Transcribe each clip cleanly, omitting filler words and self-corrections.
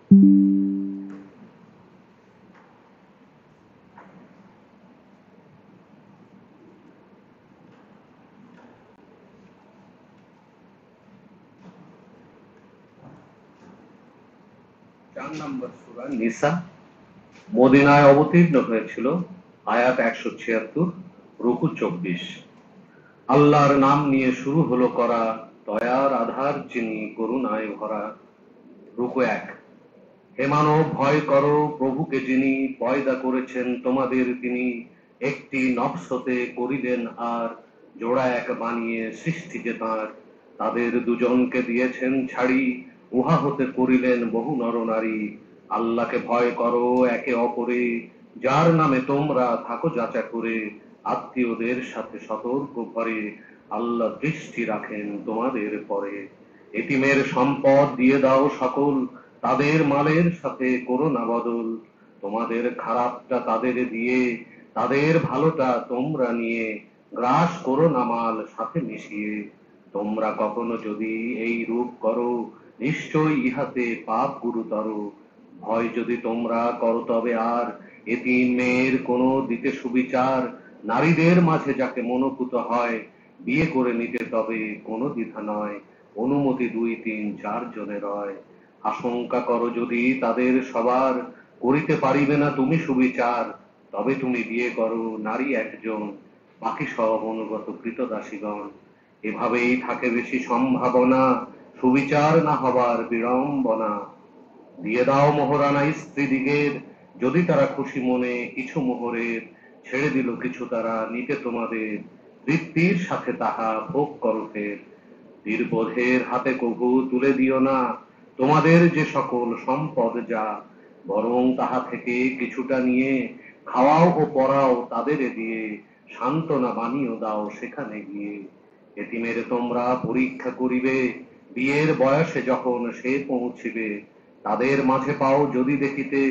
4 নম্বর সূরা নিসা মদিনায় অবতীর্ণ হয়েছিল। আয়াত 176, রুকু 24। আল্লাহর নাম নিয়ে শুরু হলো করা, দয়ার আধার যিনি করুণায় ভরা। রুকু 1। হে মানব, ভয় করো প্রভুকে যিনি পয়দা করেছেন তোমাদের, তিনি একটি নফস হতে করিলেন আর জোড়া এক বানিয়ে সৃষ্টি যে তাঁর। তাদের দুজনকে দিয়েছেন ছাড়ি, উহা হতে করিলেন বহু নরনারী। আল্লাহকে ভয় করো একে অপরে, যার নামে তোমরা থাকো যাচা করে। আত্মীয়দের সাথে সতর্ক ভরে, আল্লাহ দৃষ্টি রাখেন তোমাদের পরে। এতিমের সম্পদ দিয়ে দাও সকল, তাদের মালের সাথে করো না বদল। তোমাদের খারাপটা তাদের দিয়ে, তাদের ভালোটা তোমরা নিয়ে, গ্রাস করো না মাল সাথে মিশিয়ে। তোমরা কখনো যদি এই রূপ করো, নিশ্চয় ইহাতে পাপ গুরুতর। ভয় যদি তোমরা করো তবে আর এতিম মেয়ের কোনো দিতে সুবিচার। নারীদের মাঝে যাকে মনোপুত হয়, বিয়ে করে নিতে তবে কোনো দ্বিধা নয়। অনুমতি 2, 3, 4 জনের হয়। আশঙ্কা করো যদি তাদের সবার, করিতে পারিবে না তুমি সুবিচার, তবে তুমি বিয়ে করো নারী একজন, বাকি সব অনুগত কৃতদাসীগণ। এভাবেই থাকে বেশি সম্ভাবনা, সুবিচার না হবার বিড়ম্বনা। দিয়ে দাও মোহরানা স্ত্রীদিগের, যদি তারা খুশি মনে কিছু মোহরের। ছেড়ে দিল কিছু তারা নিতে তোমাদের, তৃপ্তির সাথে তাহা ভোগ করো ফের। বীরবোধের হাতে কভু তুলে দিও না তোমাদের যে সকল সম্পদ যা, বরং তাহা থেকে কিছুটা নিয়ে খাওয়াও ও পরাও তাদের দিয়ে, সান্ত্বনা বানিয়ে দাও সেখানে গিয়ে। এতিমের তোমরা পরীক্ষা করিবে, বিয়ের বয়সে যখন সে পৌঁছিবে। তাদের মাঝে পাও যদি দেখিতে,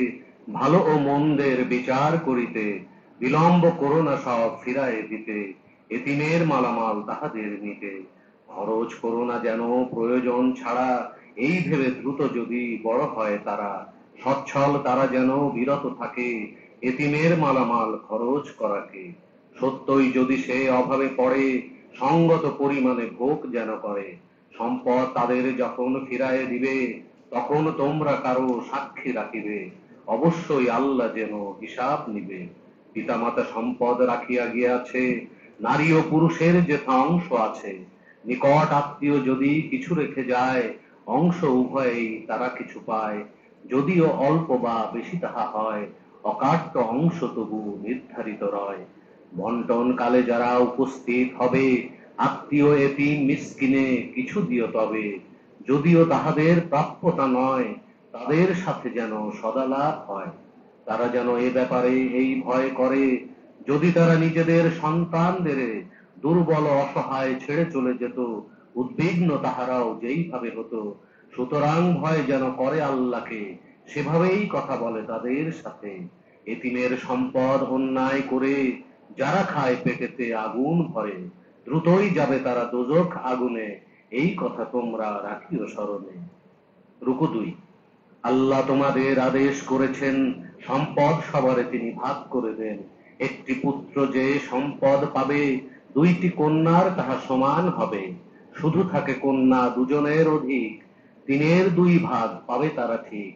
ভালো ও মন্দের বিচার করিতে। বিলম্ব করো না সব ফিরায়ে দিতে, এতিমের মালামাল তাহাদের নিতে। খরচ করো না যেন প্রয়োজন ছাড়া, এই ভেবে দ্রুত যদি বড় হয় তারা। সচ্ছল তারা যেন বিরত থাকে, এতিমের মালামাল খরচ করাকে। সত্যই যদি সে অভাবে পড়ে, সঙ্গত পরিমাণে ভোগ যেন করে। সম্পদ তাদের যখন ফিরায়ে দিবে, তখন তোমরা কারো সাক্ষী রাখিবে। অবশ্যই আল্লাহ যেন হিসাব নিবে। পিতামাতা সম্পদ রাখিয়া গিয়াছে, নারী ও পুরুষের যেথা অংশ আছে। নিকট আত্মীয় যদি কিছু রেখে যায়, অংশ উভয়েই তারা কিছু পায়। যদিও অল্প বা বেশি তাহা হয়, অকাট্য অংশ তবু নির্ধারিত রয়। বন্টন কালে যারা উপস্থিত হবে, আত্মীয় এতিম মিসকিনে কিছু দিও তবে। যদিও তাহাদের প্রাপ্যতা নয়, তাদের সাথে যেন সদালাপ হয়। তারা যেন এ ব্যাপারে এই ভয় করে, যদি তারা নিজেদের সন্তানদের দুর্বল অসহায় ছেড়ে চলে যেত, উদ্বিগ্ন তাহারাও যেইভাবে হতো। সুতরাং ভয় যেন করে আল্লাহকে, সেভাবেই কথা বলে তাদের সাথে। এতিমের সম্পদ অন্যায় করে যারা খায় পেটেতে আগুন ভরে, দ্রুতই যাবে তারা দোজখ আগুনে। এই কথা তোমরা রাখিও স্মরণে। রুকু 2। আল্লাহ তোমাদের আদেশ করেছেন, সম্পদ সবারে তিনি ভাগ করে দেন। একটি পুত্র যে সম্পদ পাবে, 2টি কন্যার তাহা সমান হবে। শুধু থাকে কন্যা দুজনের অধিক, 3-এর 2 ভাগ পাবে তারা ঠিক।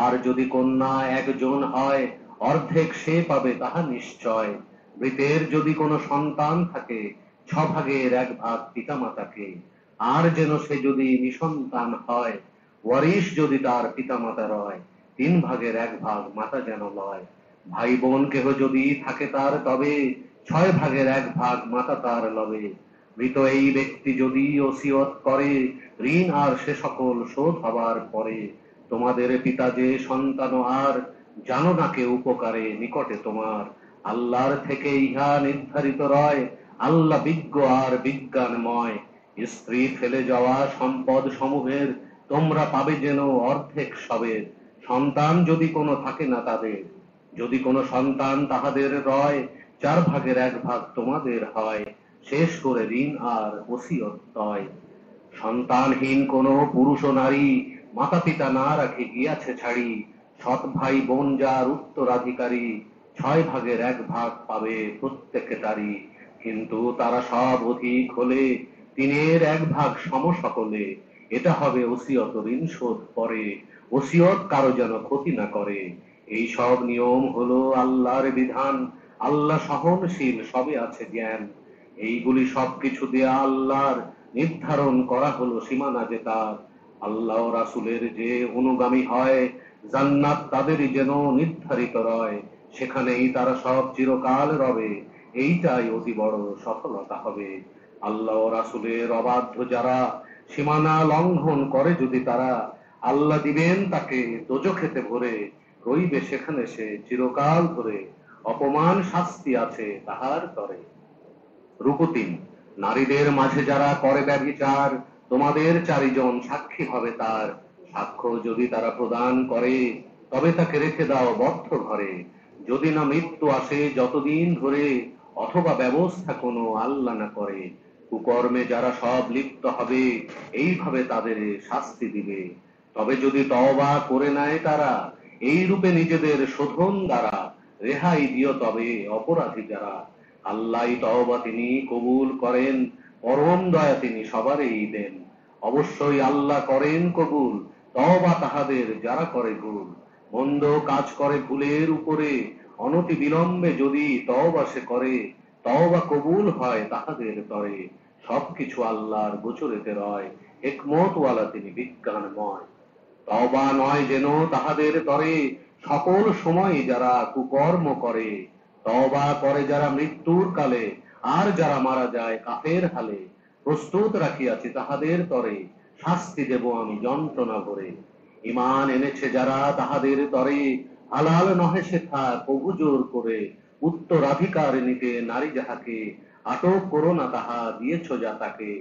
আর যদি কন্যা একজন হয়, অর্ধেক সে পাবে তাহা নিশ্চয়। মৃতের যদি কোনো সন্তান থাকে, 6 ভাগের 1 ভাগ পিতামাতাকে। আর যেন সে যদি নিঃসন্তান হয়, ওয়ারিশ যদি তার পিতামাতা রয়, 3 ভাগের 1 ভাগ মাতা যেন লয়। ভাই বোন কেহ যদি থাকে তার, তবে 6 ভাগের 1 ভাগ মাতা তার লবে। মৃত এই ব্যক্তি যদি ওসিয়ত করে, ঋণ আর সে সকল শোধ হবার পরে। তোমাদের পিতা যে সন্তান আর জানো না কে উপকারে নিকটে তোমার। আল্লাহর থেকে ইহা নির্ধারিত রয়, আল্লাহ বিজ্ঞ আর বিজ্ঞানময়। স্ত্রী ফেলে যাওয়া সম্পদ সমূহের তোমরা পাবে যেন অর্ধেক সবের। সন্তান যদি কোনো থাকে না তাদের, যদি কোনো সন্তান তাহাদের রয়, 4 ভাগের 1 ভাগ তোমাদের হয়। শেষ করে ঋণ আর ওসিয়ত তয়। সন্তানহীন কোনো পুরুষ ও নারী মাতা পিতা না রাখে গিয়াছে ছাড়ি, সৎ ভাই বোন যার উত্তরাধিকারী, 6 ভাগের 1 ভাগ পাবে প্রত্যেকে তারি। কিন্তু তারা সব অধিক হলে 3-1 ভাগ সম সকলে, এটা হবে ওসিয়ত ঋণ শোধ পরে, ওসিয়ত কারো যেন ক্ষতি না করে। এই সব নিয়ম হলো আল্লাহর বিধান, আল্লাহ সহনশীল সবে আছে জ্ঞান। এইগুলি সবকিছু দেয়া আল্লাহর, নির্ধারণ করা হলো সীমানা যে তার। আল্লাহ রাসূলের যে অনুগামী হয়, জান্নাত তাদেরই যেন নির্ধারিত রয়, সেখানেই তারা সব চিরকাল রবে, এইটাই অতি বড় সফলতা হবে। আল্লাহ রাসূলের অবাধ্য যারা, সীমানা লঙ্ঘন করে যদি তারা, আল্লাহ দিবেন তাকে দোজখেতে ভরে, রইবে সেখানে সে চিরকাল ধরে, অপমান শাস্তি আছে তাহার তরে। রুকু 3। নারীদের মাঝে যারা করে ব্যভিচার, তোমাদের 4জন সাক্ষী হবে তার। সাক্ষ্য যদি তারা প্রদান করে, তবে তাকে রেখে দাও বদ্ধ ঘরে। যদি না মৃত্যু আসে যতদিন ধরে, অথবা ব্যবস্থা কোনো আল্লাহ না করে। কুকর্মে যারা সব লিপ্ত হবে, এইভাবে তাদের শাস্তি দিবে। তবে যদি তওবা করে নেয় তারা, এই রূপে নিজেদের শোধন দ্বারা, রেহাই দিও তবে অপরাধী যারা। আল্লাহ তওবা তিনি কবুল করেন, পরম দয়া তিনি সবারই দেন। অবশ্যই আল্লাহ করেন কবুল তওবা তাহাদের যারা করে ভুল। মন্দ কাজ করে ভুলের উপরে, অনতি বিলম্বে যদি তওবা সে করে, তওবা কবুল হয় তাহাদের তরে। সবকিছু আল্লাহর গোচরেতে রয়, হিকমত ওয়ালা তিনি বিজ্ঞানময়। তওবা নয় যেন তাহাদের তরে, সকল সময় যারা কুকর্ম করে। তওবা করে যারা মৃত্যুর কালে, আর যারা মারা যায় কাফের হালে, প্রস্তুত রাখিয়াছি তাহাদের তরে, শাস্তি দেব আমি যন্ত্রণা ভরে। ঈমান এনেছে যারা তাহাদের তরে, হালাল নহে সেথা প্রভু জোর করে। উত্তরাধিকার নিতে নারী যাহাকে, আটক করো না তাহা দিয়েছ যা তাকে।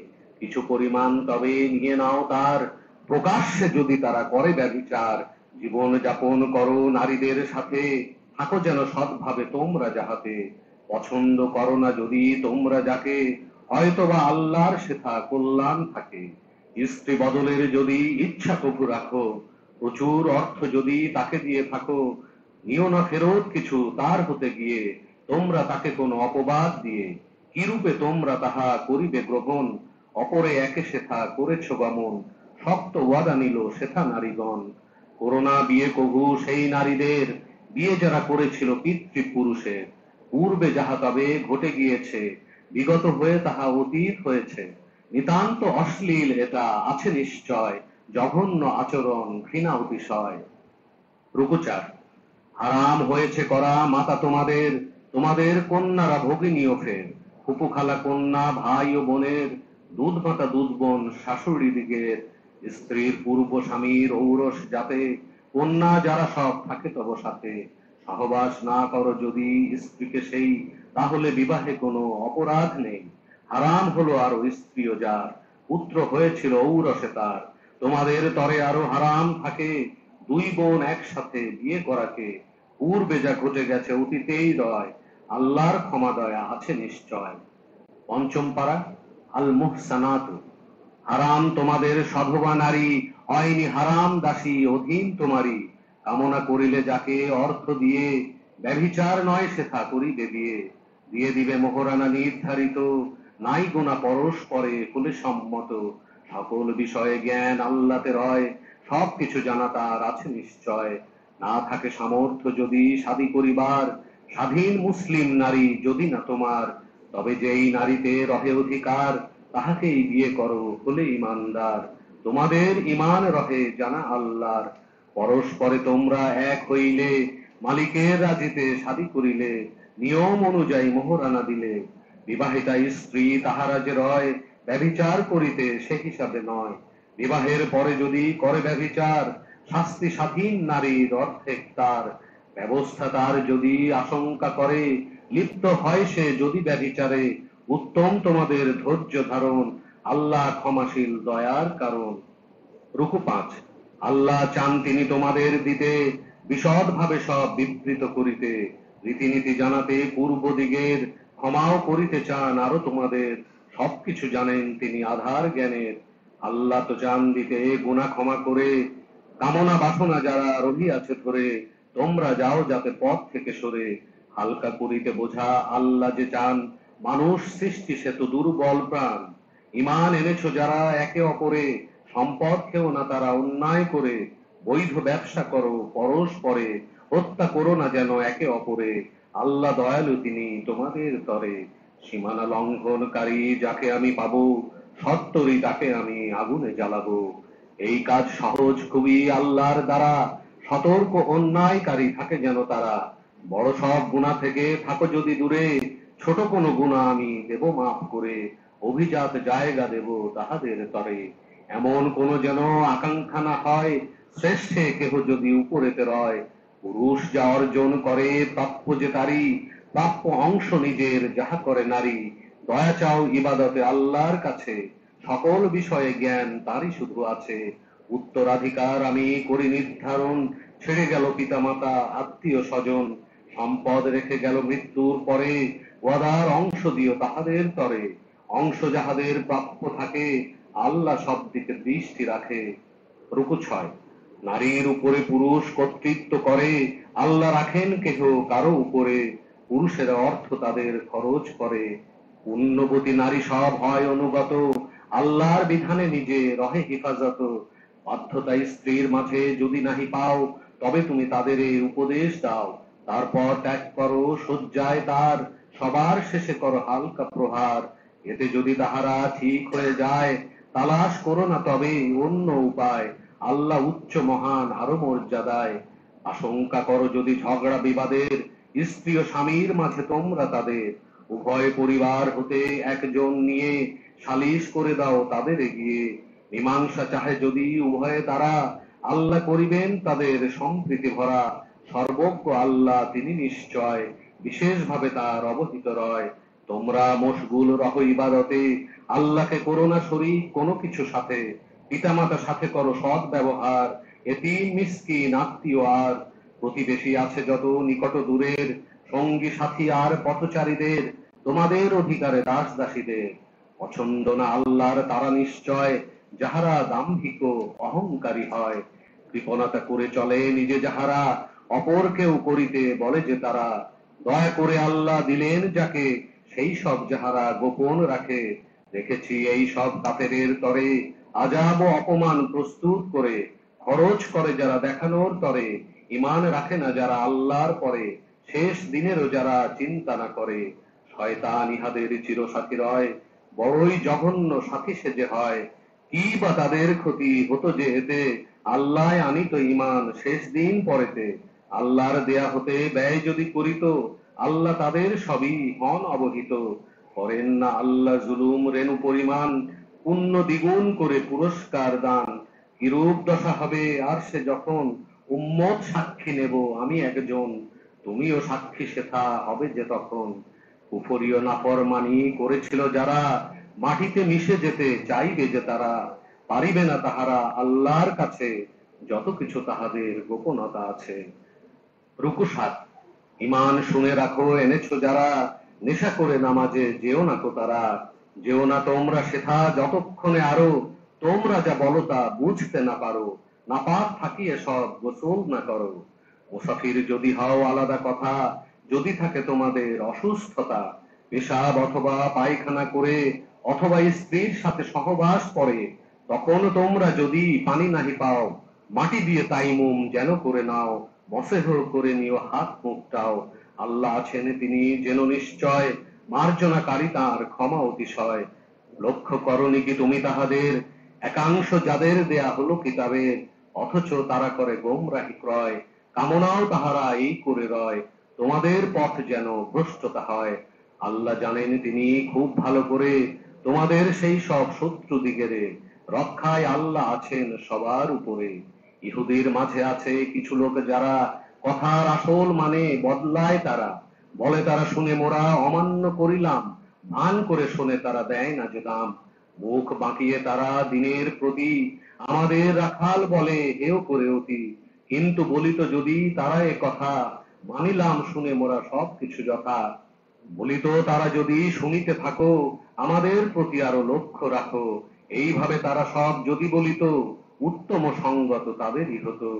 কিছু পরিমাণ তবে নিয়ে নাও তার, প্রকাশ্যে যদি তারা করে ব্যভিচার। জীবন যাপন করো নারীদের সাথে, থাকো যেন সৎভাবে তোমরা যাহাতে। পছন্দ করো না যদি তোমরা যাকে, হয়তোবা আল্লাহর সেথা কল্যাণ থাকে। স্ত্রী বদলের যদি ইচ্ছা প্রভু রাখো, প্রচুর অর্থ যদি তাকে দিয়ে থাকো, নিও না ফেরত কিছু তার হতে গিয়ে, তোমরা তাকে কোনো অপবাদ দিয়ে। কি রূপে তোমরা তাহা করিবে গ্রহণ, অপরে একে সেথা করেছ গমন। শক্ত ওয়াদা নিল সেথা নারীগণ। করোনা বিয়ে কভু সেই নারীদের, বিয়ে যারা করেছিল পিতৃপুরুষের। পূর্বে যাহা তবে ঘটে গিয়েছে, বিগত হয়ে তাহা অতীত হয়েছে। নিতান্ত অশ্লীল এটা আছে নিশ্চয়, জঘন্য আচরণ ঘৃণা অতিশয়। রুকু 4। হারাম হয়েছে করা মাতা তোমাদের, তোমাদের কন্যারা ভগিনীও ফের। ফুপু খালা কন্যা ভাই ও বোনের, দুধ মাতা দুধ বোন শাশুড়ি দিগের। স্ত্রীর পূর্ব স্বামীর ঔরস যাতে, কন্যা যারা সব থাকে তব সাথে। সহবাস না করো যদি স্ত্রীকে সেই, তাহলে বিবাহে কোনো অপরাধ নেই। হারাম হলো আরো স্ত্রীও যার, পুত্র হয়েছিল ঔরসে তার। তোমাদের তরে আরো হারাম থাকে, 2 বোন একসাথে বিয়ে করাকে। পূর্বে যা ঘটে গেছে অতীতেই রয়, আল্লাহর ক্ষমা দয়া আছে নিশ্চয়। পঞ্চম পারা। আল মুহসানাত। হারাম তোমাদের সধবা নারী, হয়নি হারাম দাসী অধীন তোমারই। কামনা করিলে যাকে অর্থ দিয়ে, ব্যভিচার নয় সেথা করিবে বিয়ে। দিয়ে দিবে মোহরানা নির্ধারিত, নাই গোনা পরস্পরে হলে সম্মত। সকল বিষয়ে জ্ঞান আল্লাহতে রয়, সব কিছু জানা তার আছে নিশ্চয়। না থাকে সামর্থ্য যদি শাদী করিবার, স্বাধীন মুসলিম নারী যদি না তোমার, তবে যেই নারীতে রহে অধিকার, তাহাকেই বিয়ে করো হলে ইমানদার। তোমাদের ইমান রহে জানা আল্লাহর। পরস্পরে তোমরা এক হইলে, মালিকের রাজিতে শাদী করিলে, নিয়ম অনুযায়ী মোহরানা দিলে। বিবাহিতা স্ত্রী তাহারা যে রয়, ব্যভিচার করিতে সে হিসাবে নয়। বিবাহের পরে যদি করে ব্যভিচার, শাস্তি স্বাধীন নারীর অর্ধেক তার। ব্যবস্থা তার যদি আশঙ্কা করে, লিপ্ত হয় সে যদি ব্যভিচারে, উত্তম তোমাদের ধৈর্য ধারণ, আল্লাহ ক্ষমাশীল দয়ার কারণ। রুকু 5। আল্লাহ চান তিনি তোমাদের দিতে, বিশদ ভাবে সব বিবৃত করিতে। রীতিনীতি জানাতে পূর্ব দিগের, ক্ষমাও করিতে চান আরো তোমাদের। সবকিছু জানেন তিনি আধার জ্ঞানের। আল্লাহ তো চান দিতে গুনাহ ক্ষমা করে, কামনা বাসনা যারা রহিয়াছে ধরে, তোমরা যাও যাতে পথ থেকে সরে। হালকা করিতে বোঝা আল্লাহ যে চান, মানুষ সৃষ্টি সে তো দুর্বল প্রাণ। ঈমান এনেছো যারা একে অপরে, সম্পদ খেও না তারা অন্যায় করে। বৈধ ব্যবসা করো পরস্পরে, হত্যা করো না যেন একে অপরে। আল্লাহ দয়ালু তিনি তোমাদের তরে। সীমানা লঙ্ঘনকারী যাকে আমি পাবো, সত্তরই তাকে আমি আগুনে জ্বালাবো। এই কাজ সহজ খুবই আল্লাহর দ্বারা, সতর্ক অন্যায়কারী থাকে যেন তারা। বড় সব গুনাহ থেকে থাকো যদি দূরে, ছোট কোনো গুনাহ আমি দেব মাফ করে। অভিজাত জায়গা দেব তাহাদের তরে। এমন কোন যেন আকাঙ্ক্ষা না হয়, শ্রেষ্ঠে কেহ যদি উপরেতে রয়। পুরুষ যা অর্জন করে প্রাপ্য যে তারই, প্রাপ্য অংশ নিজের যাহা করে নারী। দয়া চাও ইবাদতে আল্লাহর কাছে, সকল বিষয়ে জ্ঞান তারই শুধু আছে। উত্তরাধিকার আমি করি নির্ধারণ, ছেড়ে গেল পিতামাতা আত্মীয় স্বজন। সম্পদ রেখে গেল মৃত্যুর পরে, ওয়াদার অংশ দিও তাহাদের তরে। অংশ যাহাদের প্রাপ্য থাকে, আল্লাহ সব দিকে দৃষ্টি রাখে। রুকু 6। নারীর উপরে পুরুষ কর্তৃত্ব করে, আল্লাহ রাখেন কেহ কারো উপরে। পুরুষেরা অর্থ তাদের খরচ করে, পুণ্যবতী নারী সব হয় অনুগত। আল্লাহর বিধানে নিজে রহে হেফাজত। বাধ্যতায় স্ত্রীর মাঝে যদি নাহি পাও, তবে তুমি তাদের এই উপদেশ দাও। তারপর ত্যাগ করো শয্যায় তার, সবার শেষে করো হালকা প্রহার। এতে যদি তাহারা ঠিক হয়ে যায়, তালাশ করো না তবে অন্য উপায়। আল্লাহ উচ্চ মহান আরো মর্যাদায়। আশঙ্কা করো যদি ঝগড়া বিবাদের, স্ত্রী ও স্বামীর মাঝে তোমরা তাদের। উভয় পরিবার হতে একজন নিয়ে, সালিশ করে দাও তাদের এগিয়ে। মীমাংসা চাহে যদি উভয়ে তারা, আল্লাহ করিবেন তাদের সম্প্রীতি ভরা। সর্বজ্ঞ আল্লাহ তিনি নিশ্চয়, বিশেষভাবে তার অবহিত রয়। তোমরা মশগুল রহ ইবাদতে, আল্লাহকে করো না শরীক কোনো কিছু সাথে। পিতামাতার সাথে করো সৎ ব্যবহার, এতিম মিসকিন আত্মীয় আর প্রতিবেশী আছে যত নিকট দূরের। সঙ্গী সাথী আর পথচারীদের, তোমাদের অধিকারে দাস দাসীদের। পছন্দ না আল্লাহর তারা নিশ্চয়, যাহারা দাম্ভিক ও অহংকারী হয়। কৃপণতা করে চলে নিজে যাহারা, অপরকেও করিতে বলে যে তারা। দয়া করে আল্লাহ দিলেন যাকে, সেই সব যাহারা গোপন রাখে। দেখেছি এই সব কাফেরের তরে, আযাব ও অপমান প্রস্তুত করে। খরচ করে যারা দেখানোর তরে, ঈমান রাখে না যারা আল্লাহর পরে। শেষ দিনেরও যারা চিন্তা না করে। শয়তান ইহাদের চিরসাথী রয়, বড়ই জঘন্য সাথী সেজে হয়। কি বা তাদের ক্ষতি হতো যে এতে, আল্লাহ আনিত ঈমান শেষ দিন পরেতে। আল্লাহর দেয়া হতে ব্যয় যদি করিত, আল্লাহ তাদের সবই হন অবহিত। করেন না আল্লাহ জুলুম রেণু পরিমাণ, পুণ্য দ্বিগুণ করে পুরস্কার দান। কিরূপ দশা হবে আর সে যখন, উম্মত সাক্ষী নেব আমি একজন। তুমিও সাক্ষী সেথা হবে যে তখন। কুফরীয় নাফরমানি করেছিল যারা, মাটিতে মিশে যেতে চাইবে যে তারা। পারিবে না তাহারা আল্লাহর কাছে, যত কিছু তাহাদের গোপনতা আছে। রুকু 7। ঈমান শুনে রাখো এনেছো যারা, নেশা করে নামাজে যেও না কো তারা। যেও না তোমরা সেথা যতক্ষণে আরো, তোমরা যা বলো তা বুঝতে না পারো। নাপাক থাকিয়ে সব গোসল না করো। মুসাফির যদি হও আলাদা কথা, যদি থাকে তোমাদের অসুস্থতা। পেশাব অথবা পায়খানা করে, অথবা স্ত্রীর সাথে সহবাস করে, তখন তোমরা যদি পানি নাহি পাও, মাটি দিয়ে তাইমুম যেন করে নাও। মসেহ করে নিও হাত মুখটাও। আল্লাহ আছেন তিনি যেন নিশ্চয়, মার্জনাকারী তাঁর ক্ষমা অতিশয়। লক্ষ্য করনি কি তুমি তাহাদের, একাংশ যাদের দেয়া হলো কিতাবে, অথচ তারা করে গোমরাহি ক্রয়। কামনাও তাহারা এই করে রয়, তোমাদের পথ যেন ভ্রষ্টতা হয়। আল্লাহ জানেন তিনি খুব ভালো করে, তোমাদের সেই সব শত্রু দিগেরে। রক্ষায় আল্লাহ আছেন সবার উপরে। ইহুদির মাঝে আছে কিছু লোক যারা, কথার আসল মানে বদলায় তারা। বলে তারা শুনে মোরা অমান্য করিলাম, ভান করে শোনে তারা দেয় না যে দাম। মুখ বাঁকিয়ে তারা দিনের প্রতি, আমাদের রাখাল বলে হেও করে অতি। কিন্তু বলিত যদি তারা এ কথা, মানিলাম শুনে মোরা সব কিছু যথা। বলিত তারা যদি শুনিতে থাকো, আমাদের প্রতি আরো লক্ষ্য রাখো। এইভাবে তারা সব যদি বলিত, উত্তম সঙ্গত তাদেরই হতো।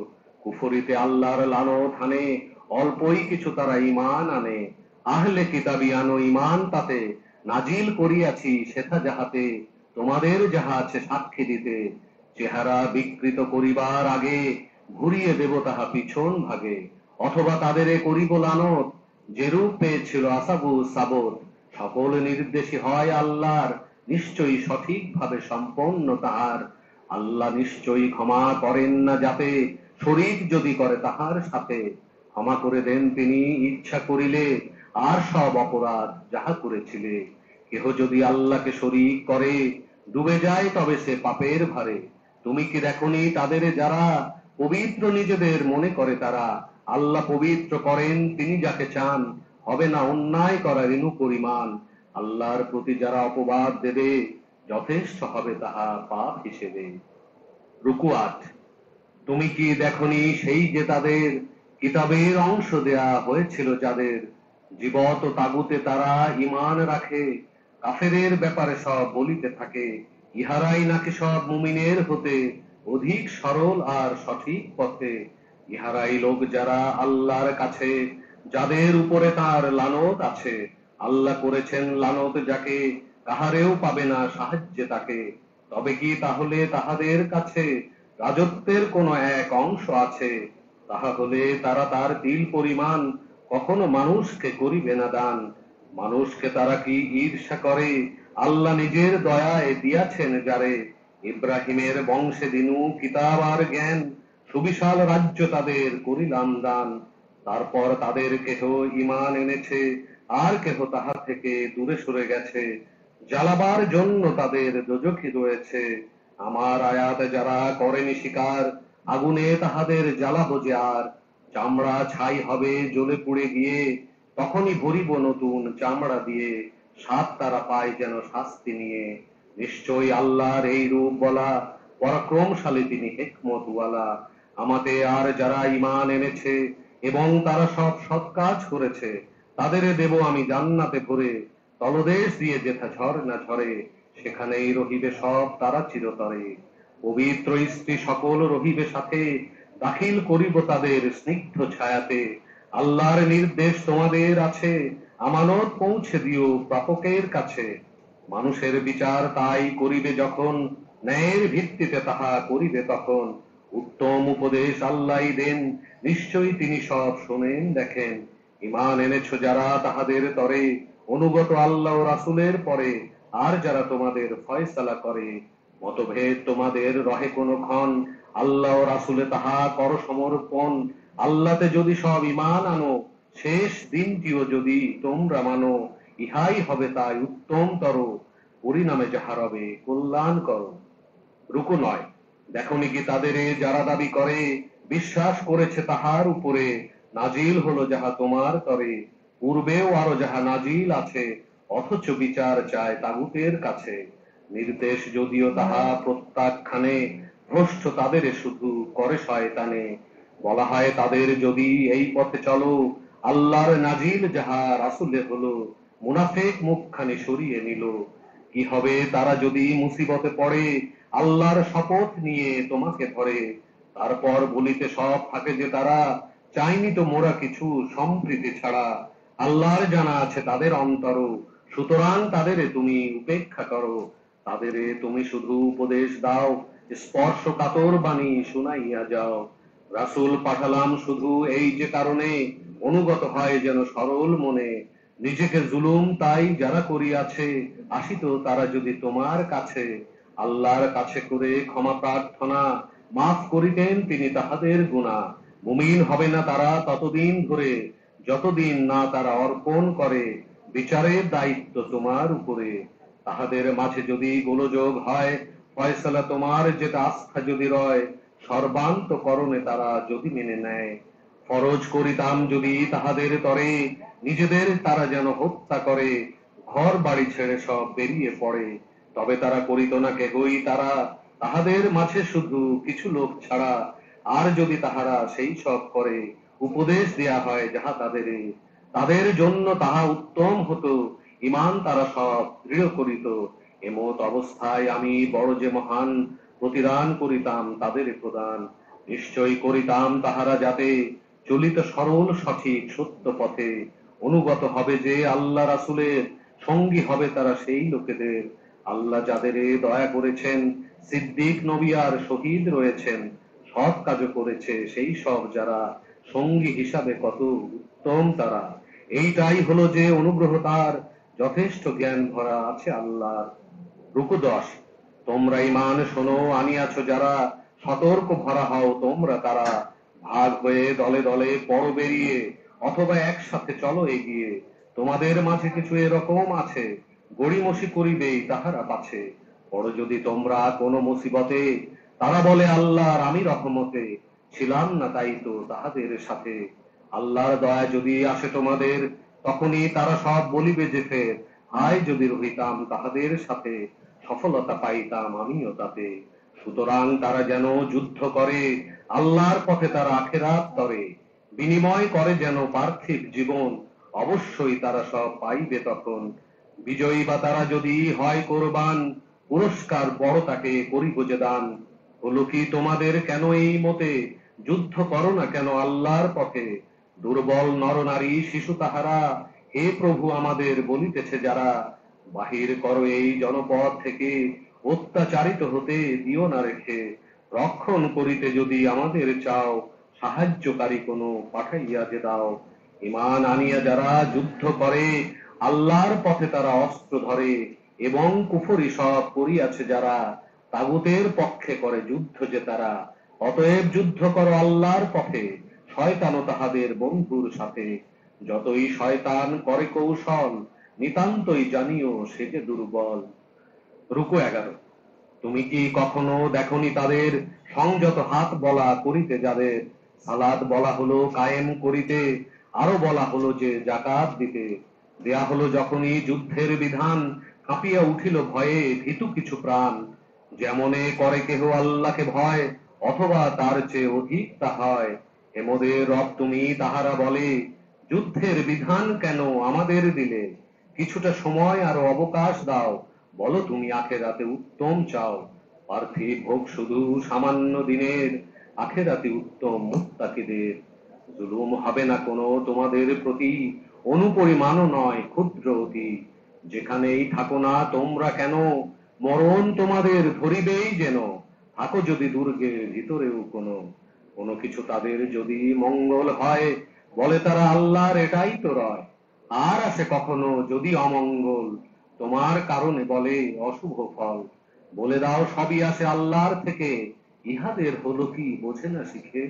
কুফরিতে আল্লাহর লানত হানে, অল্পই কিছু তারা ঈমান আনে। আহলে কিতাবী আনো ঈমান তাতে, নাজিল করিয়াছি সেথা যাহাতে তোমাদের যাহা আছে সাক্ষী দিতে। চেহারা বিকৃত করিবার আগে ঘুরিয়ে দেব তাহা পিছন ভাগে। অথবা তাদের করিব লানত, যেরূপ পেয়েছিল আসাবু সাবত। সকল নির্দেশই হয় আল্লাহর, নিশ্চয়ই সঠিকভাবে সম্পন্ন তাহার। আল্লাহ নিশ্চয়ই ক্ষমা করেন না যাতে, শরীক যদি করে তাহার সাথে। ক্ষমা করে দেন তিনি ইচ্ছা করিলে, আর সব অপরাধ যাহা করেছিলে। কেহ যদি আল্লাহকে শরীক করে, ডুবে যায় তবে সে পাপের ভারে। তুমি কি দেখনি তাদের যারা পবিত্র নিজেদের মনে করে তারা? আল্লাহ পবিত্র করেন তিনি যাকে চান, হবে না অন্যায় করা ঋণু পরিমাণ। আল্লাহর প্রতি যারা অপবাদ দেবে, যথেষ্ট হবে তাহা পাপ হিসেবে। রুকু ৮। তুমি কি দেখনি সেই যে তাদের কিতাবের অংশ দেয়া হয়েছিল যাদের, জীবত তাগুতে তারা ঈমান রাখে। কাফেরের ব্যাপারে সব বলিতে থাকে, ইহারাই নাকি সব মুমিনের হতে অধিক সরল আর সঠিক পথে। ইহারাই লোক যারা আল্লাহর কাছে, যাদের উপরে তার লানত আছে। আল্লাহ করেছেন লানত যাকে, কাহারেও পাবে না সাহায্যে তাকে। তবে কি তাহলে তাহাদের কাছে রাজত্বের কোন এক অংশ আছে? তাহা হলে তারা তার তিল পরিমাণ কখনো মানুষকে করিবে না দান। মানুষকে তারা কি ঈর্ষা করে, আল্লাহ নিজের দয়ায় দিয়াছেন যারে। ইব্রাহিমের বংশে দিনু কিতাব আর জ্ঞান, সুবিশাল রাজ্য তাদের করিলাম দান। তারপর তাদের কেহ ঈমান এনেছে, আর কেহ তাহার থেকে দূরে সরে গেছে। জ্বালাবার জন্য তাদের দোজখই রয়েছে। আমার আয়াত যারা করেনি স্বীকার, আগুনে তাহাদের জ্বালাবো যে আর। চামড়া ছাই হবে জ্বলে পুড়ে গিয়ে, তখনই ভরিব নতুন চামড়া দিয়ে। সাত তারা পায় যেন শাস্তি নিয়ে। নিশ্চয়ই আল্লাহর এই রূপ বলা, পরাক্রমশালী তিনি হিকমতওয়ালা। আমাতে আর যারা ঈমান এনেছে এবং তারা সব সৎ কাজ করেছে, তাদের দেব আমি জান্নাতে ভরে, তলদেশ দিয়ে যেথা ঝর্ণা ঝরে। সেখানেই রহিবে সব তারা চিরতরে। পবিত্র স্ত্রী সকল রহিবে সাথে, দাখিল করিব তাদের স্নিগ্ধ ছায়াতে। আল্লাহর নির্দেশ তোমাদের আছে, আমানত পৌঁছে দিও প্রাপকের কাছে। মানুষের বিচার তাই করিবে যখন, ন্যায়ের ভিত্তিতে তাহা করিবে তখন। উত্তম উপদেশ আল্লাহই দেন, নিশ্চয়ই তিনি সব শোনেন দেখেন। ঈমান এনেছো যারা তাহাদের তরে, অনুগত আল্লাহ ও রাসূলের পরে। আর যারা তোমাদের ফয়সালা করে, মতভেদ তোমাদের রহে কোনক্ষণ, আল্লাহ ও রাসূলে তাহা কর সমর্পণ। আল্লাহতে যদি সব ঈমান আনো, শেষ দিনটিও যদি তোমরা মানো, ইহাই হবে তাই উত্তমতর, পরিণামে যাহা রবে কল্যাণ করো। রুকু ৯। দেখনি কি তাদের যারা দাবি করে, বিশ্বাস করেছে তাহার উপরে, নাজিল হলো যাহা তোমার তরে। পূর্বেও আরো যাহা নাজিল আছে, অথচ বিচার চায় তাগুতের কাছে। নির্দেশ যদিও তাহা প্রত্যাখ্যানে, ভ্রষ্ট তাদের শুধু করে শয়তানে। বলা হয় তাদের যদি এই পথে চলো, আল্লাহর নাজিল যাহা রাসূলে হলো, মুনাফিক মুখখানি সরিয়ে নিল। কি হবে তারা যদি মুসিবতে পড়ে, আল্লাহর শপথ নিয়ে তোমাকে ধরে। তারপর বলিতে সব থাকে যে তারা, চাইনি তো মোরা কিছু সম্প্রীতি ছাড়া। আল্লাহর জানা আছে তাদের অন্তর, সুতরাং তাদের তুমি উপেক্ষা করো। তাদের তুমি শুধু উপদেশ দাও, স্পর্শকাতর বাণী শুনাইয়া যাও। রাসূল পাঠালাম শুধু এই যে কারণে, অনুগত হয় যেন সরল মনে। নিজেকে জুলুম তাই যারা করিয়াছে, আসিত তারা যদি তোমার কাছে। আল্লাহর কাছে করে ক্ষমা প্রার্থনা, মাফ করিতেন তিনি তাহাদের গুনাহ। মুমিন হবে না তারা ততদিন ধরে, যতদিন না তারা অর্পণ করে বিচারের দায়িত্ব তোমার উপরে। তাহাদের মাঝে যদি গোলযোগ হয়, ফয়সালা তোমার যেটা আস্থা যদি রয়, সর্বান্তকরণে তারা যদি মেনে নেয়। ফরজ করিতাম যদি তাহাদের তরে, নিজেদের তারা যেন হত্যা করে, ঘর বাড়ি ছেড়ে সব বেরিয়ে পড়ে। তবে তারা করিত না কেহই তারা, তাহাদের মাঝে শুধু কিছু লোক ছাড়া। আর যদি তাহারা সেই সব করে, উপদেশ দেয়া হয় যাহা তাদের, তাদের জন্য তাহা উত্তম হতো। ঈমান তারা সব দৃঢ় করিত। এমত অবস্থায় আমি বড় যে মহান, প্রতিদান করিতাম তাদের প্রদান। নিশ্চয় করিতাম তাহারা যাতে চলিত সরল সঠিক সত্য পথে। অনুগত হবে যে আল্লাহ রাসূলের, সঙ্গী হবে তারা সেই লোকেদের। আল্লাহ যাদের দয়া করেছেন, সিদ্দিক নবী আর শহীদ রয়েছেন, সৎ কাজ করেছে সেই সব যারা, সঙ্গী হিসাবে কত উত্তম তারা। এইটাই হলো যে অনুগ্রহ তার, যথেষ্ট জ্ঞান ভরা আছে আল্লাহর। রুকু 10। তোমরা ঈমান শোনো আনিয়াছো যারা, সতর্ক ভরা হও তোমরা তারা। ভাগ হয়ে দলে দলে পড়ো বেরিয়ে, অথবা একসাথে চলো এগিয়ে। তোমাদের মাঝে কিছু এরকম আছে, গড়িমসি করিবেই তাহারা পাছে। পড়ো যদি তোমরা কোনো মুসিবতে, তারা বলে আল্লাহর আমি রহমতে, ছিলাম না তাই তো তাহাদের সাথে। আল্লাহর দয়া যদি আসে তোমাদের, তখনই তারা সব বলিবে যে ফের, হায় যদি রহিতাম তাহাদের সাথে, সফলতা পাইতাম আমিও তাতে। সুতরাং তারা যেন যুদ্ধ করে, আল্লাহর পথে তারা আখেরাত তরে, বিনিময় করে যেন পার্থিব জীবন, অবশ্যই তারা সব পাইবে তখন। বিজয়ী বা তারা যদি হয় কোরবান, পুরস্কার বড় তাকে করিব যে দান। হলো কি তোমাদের কেন এই মতে, যুদ্ধ করো না কেন আল্লাহর পথে? দুর্বল নরনারী শিশু তাহারা, হে প্রভু আমাদের বলিতেছে যারা। বাহির করো এই জনপদ থেকে, অত্যাচারিত হতে দিও না রেখে। রক্ষণ করিতে যদি আমাদের চাও, সাহায্যকারী কোনো পাঠাইয়া যে দাও। ঈমান আনিয়া যারা যুদ্ধ করে, আল্লাহর পথে তারা অস্ত্র ধরে, এবং কুফরি সব করিয়াছে যারা, তাগুতের পক্ষে করে যুদ্ধ যে তারা। অতএব যুদ্ধ করো আল্লাহর পথে, শয়তানও তাহাদের বন্ধুর সাথে। যতই শয়তান করে কৌশল, নিতান্তই জানিও সে যে দুর্বল। রুকু 11। তুমি কি কখনো দেখনি তাদের, সংযত হাত বলা করিতে যাদের। সালাত বলা হলো কায়েম করিতে, আরো বলা হলো যে জাকাত দিতে। দেয়া হলো যখনই যুদ্ধের বিধান, কাঁপিয়া উঠিল ভয়ে ভীতু কিছু প্রাণ। যেমনে করে কেহ আল্লাহকে ভয়, অথবা তার চেয়ে অধিক তা হয়। এমদের রব তুমি তাহারা বলে, যুদ্ধের বিধান কেন আমাদের দিলে? কিছুটা সময় আরো অবকাশ দাও, বলো তুমি আখেরাতে উত্তম চাও। পার্থিব ভোগ শুধু সামান্য দিনের, আখেরাতে উত্তম মুত্তাকিদের। জুলুম হবে না কোনো তোমাদের প্রতি, অনুপরিমাণও নয় ক্ষুদ্র অতি। যেখানেই থাকো না তোমরা কেন, মরণ তোমাদের ধরিবেই যেন। থাকো যদি দুর্গের ভিতরেও কোনো, কোনো কিছু তাদের যদি মঙ্গল হয়, বলে তারা আল্লাহর এটাই তো রয়। আর আসে কখনো যদি অমঙ্গল, তোমার কারণে বলে অশুভ ফল। বলে দাও সবই আসে আল্লাহর থেকে, ইহাদের হলো কি বোঝে না শিখে।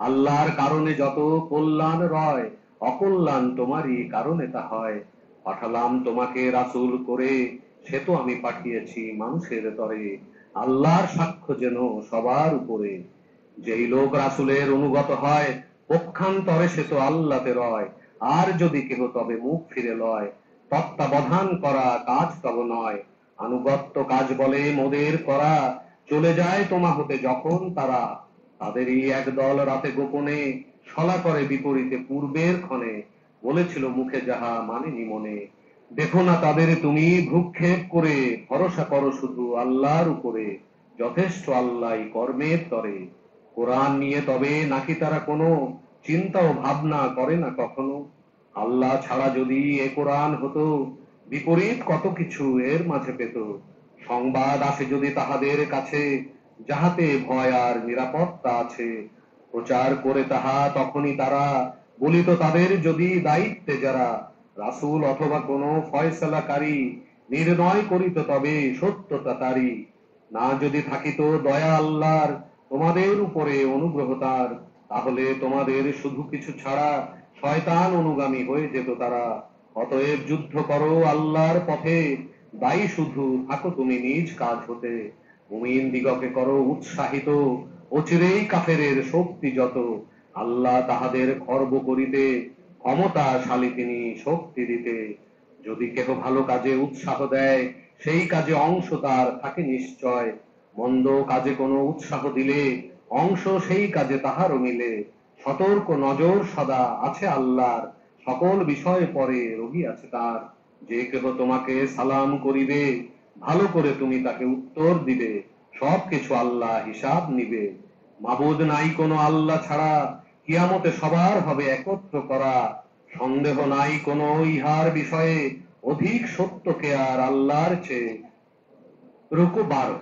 আল্লাহর কারণে যত কল্যাণ রয়, অকল্যাণ তোমারই কারণে তা হয়। পাঠালাম তোমাকে রাসূল করে, সে তো আমি পাঠিয়েছি মানুষের তরে। আল্লাহর সাক্ষ্য যেন সবার উপরে। যেই লোক রাসূলের অনুগত হয়, পক্ষান্তরে সে তো আল্লাহতে রয়। আর যদি কেহ তবে মুখ ফিরে লয়, তত্ত্বাবধান করা কাজ তব নয়। আনুগত্য কাজ বলে মোদের করা, চলে যায় তোমা হতে যখন তারা। তাদেরই একদল রাতে গোপনে, ছলা করে বিপরীতে পূর্বের ক্ষণে। বলেছিল মুখে যাহা মানেনি মনে। দেখো না তাদের তুমি ভ্রুক্ষেপ করে, ভরসা করো শুধু আল্লাহর উপরে। যথেষ্ট আল্লাহই কর্মের তরে। কোরআন নিয়ে তবে নাকি তারা কোনো চিন্তা ও ভাবনা করে না কখনো? আল্লাহ ছাড়া যদি এ কোরআন হতো, বিপরীত কত কিছু এর মাঝে পেত। সংবাদ আসে যদি তাহাদের কাছে, যাহাতে ভয় আর নিরাপত্তা আছে। প্রচার করে তাহা তখনই তারা, বলিত তাদের যদি দায়িত্বে যারা। রাসূল অথবা কোনো ফয়সালাকারী, নির্ণয় করিত তবে সত্যতা তারই। না যদি থাকিত দয়া আল্লাহর, তোমাদের উপরে অনুগ্রহ তার, তাহলে তোমাদের শুধু কিছু ছাড়া, শয়তান অনুগামী হয়ে যেত তারা। অতএব যুদ্ধ করো আল্লাহর পথে, দায়ী শুধু থাকো তুমি নিজ কাজ হতে। মুমিন দিগকে করো উৎসাহিত, অচিরেই কাফেরের শক্তি যত। আল্লাহ তাহাদের খর্ব করিতে, ক্ষমতাশালী তিনি শক্তি দিতে। যদি কেহ ভালো কাজে উৎসাহ দেয়, সেই কাজে অংশ তার থাকে নিশ্চয়। মন্দ কাজে কোনো উৎসাহ দিলে, অংশ সেই কাজে তাহারও মিলে। সতর্ক নজর সদা আছে আল্লাহর, সকল বিষয়ে পরে রহিয়াছে তার। যে কেহ তোমাকে সালাম করিবে, ভালো করে তুমি তাকে উত্তর দিবে। সবকিছু আল্লাহ হিসাব নিবে। মাবুদ নাই কোনো আল্লাহ ছাড়া, কিয়ামতে সবার হবে একত্র করা। সন্দেহ নাই কোনো ইহার বিষয়ে, অধিক সত্যকে আর আল্লাহর চেয়ে। রুকু 12।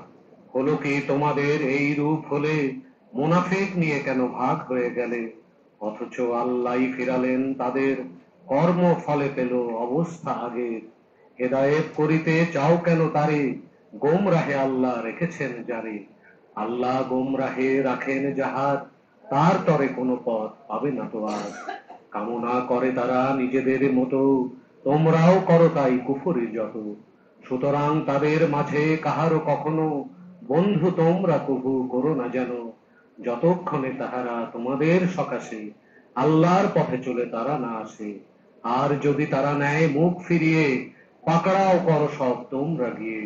হলো কি তোমাদের এই রূপ হলে, মুনাফিক নিয়ে কেন ভাগ হয়ে গেলে? অথচ আল্লাহই ফিরালেন তাদের, কর্ম ফলে পেল অবস্থা আগের। হেদায়েত করিতে চাও কেন তারে, গোমরাহে আল্লাহ রেখেছেন যারে। আল্লাহ গোমরাহে রাখেন যাহার, তার তরে কোনো পথ পাবে না তো আর। কামনা করে তারা নিজেদের মতো, তোমরাও করো তাই কুফরি যত। সুতরাং তাদের মাঝে কাহারও কখনো বন্ধু তোমরা কবু করো না যেন, যতক্ষণে তাহারা তোমাদের সকাশে আল্লাহর পথে চলে তারা না আসে। আর যদি তারা নেয় মুখ ফিরিয়ে, পাকড়াও করো সব তোমরা গিয়ে।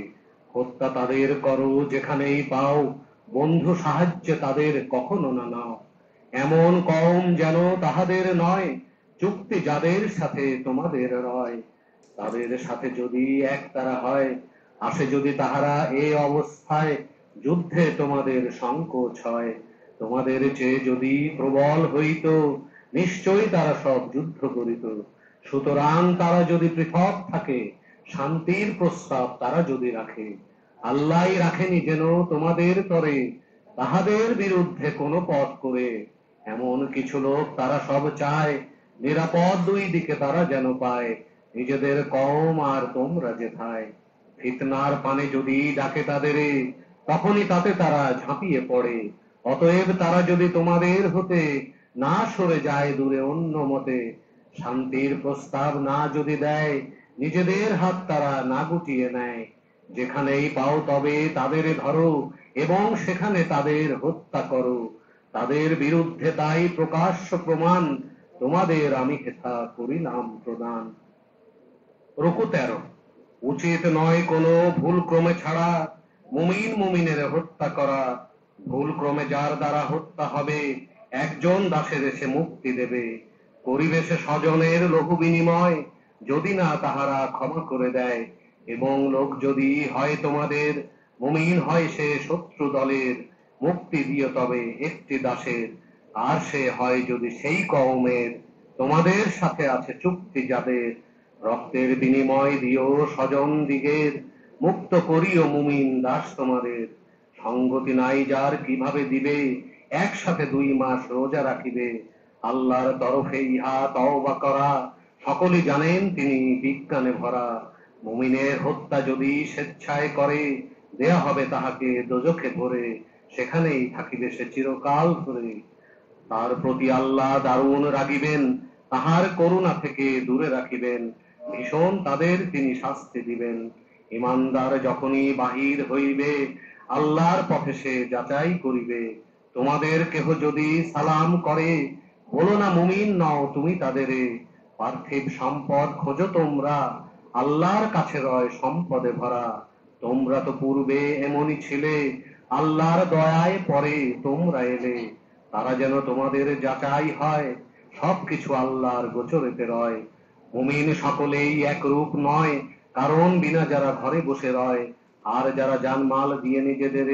হত্যা তাদের করো যেখানেই পাও, বন্ধু সাহায্যে তাদের কখনো না নাও। এমন কওম যেন তাহাদের নয়, চুক্তি যাদের সাথে তোমাদের রয়। তাদের সাথে যদি এক তারা হয়, আসে যদি তাহারা এ অবস্থায়, যুদ্ধে তোমাদের সংকোচ হয়। তোমাদের চেয়ে যদি প্রবল হইত, নিশ্চয়ই তারা সব যুদ্ধ করিত। সুতরাং তারা যদি পৃথক থাকে, শান্তির প্রস্তাব তারা যদি রাখে, আল্লাহই রাখেনি যেন তোমাদের তরে তাহাদের বিরুদ্ধে কোনো পথ করে। এমন কিছু লোক তারা সব চায়, নিরাপদ দুই দিকে তারা যেন পায়, নিজেদের কওম আর তোমরা যেথায়। ফিতনার পানে যদি ডাকে তাদেরে, তখনই তাতে তারা ঝাঁপিয়ে পড়ে। অতএব তারা যদি তোমাদের হতে না সরে যায় দূরে অন্য মতে, শান্তির প্রস্তাব না যদি দেয়, নিজেদের হাত তারা না গুটিয়ে নেয়, যেখানেই পাও তবে তাদের ধরো এবং সেখানে তাদের হত্যা করো। তাদের বিরুদ্ধে তাই প্রকাশ্য প্রমাণ, তোমাদের আমি হেথা করিলাম প্রদান। রুকু 13। উচিত নয় কোনো ভুল ক্রমে ছাড়া, মুমিন মুমিনের হত্যা করা। ভুল ক্রমে যার দ্বারা হত্যা হবে, একজন দাসের এসে মুক্তি দেবে। পরিবেশে স্বজনের লঘু বিনিময়, যদি না তাহারা ক্ষমা করে দেয়। এবং লোক যদি হয় তোমাদের, মুমিন হয় সে শত্রু দলের, মুক্তি দিও তবে একটি দাসের। আর সে হয় যদি সেই কওমের, তোমাদের সাথে আছে চুক্তি যাদের। রক্তের বিনিময় দিও স্বজন দিগের, মুক্ত করিও মুমিন দাস তোমাদের। সঙ্গতি নাই যার কিভাবে দিবে, একসাথে 2 মাস রোজা রাখিবে। আল্লাহর তরফে ইহা তওবা করা, সকলেই জানেন তিনি বিজ্ঞানে ভরা। মুমিনের হত্যা যদি স্বেচ্ছায় করে, দেয়া হবে তাহাকে দোজখে ভরে, সেখানেই থাকিবে সে চিরকাল ধরে। তার প্রতি আল্লাহ দারুণ রাগিবেন, তাহার করুণা থেকে দূরে রাখিবেন, ভীষণ তাদের তিনি শাস্তি দিবেন। ইমানদার যখনই বাহির হইবে, আল্লাহর পথে সে যাচাই করিবে। তোমাদের কেহ যদি সালাম করে, বলো না মুমিন নও তুমি তাদেরে। পার্থিব সম্পদ খোঁজো তোমরা, আল্লাহর কাছে রয় সম্পদে ভরা। তোমরা তো পূর্বে এমনই ছিলে, আল্লাহর দয়ায় পরে তোমরা এলে। তারা যেন তোমাদের যাচাই হয়, সবকিছু আল্লাহর গোচরেতে রয়। মুমিন সকলেই একরূপ নয়, কারণ বিনা যারা ঘরে বসে রয়, আর যারা জানমাল দিয়ে নিজেদের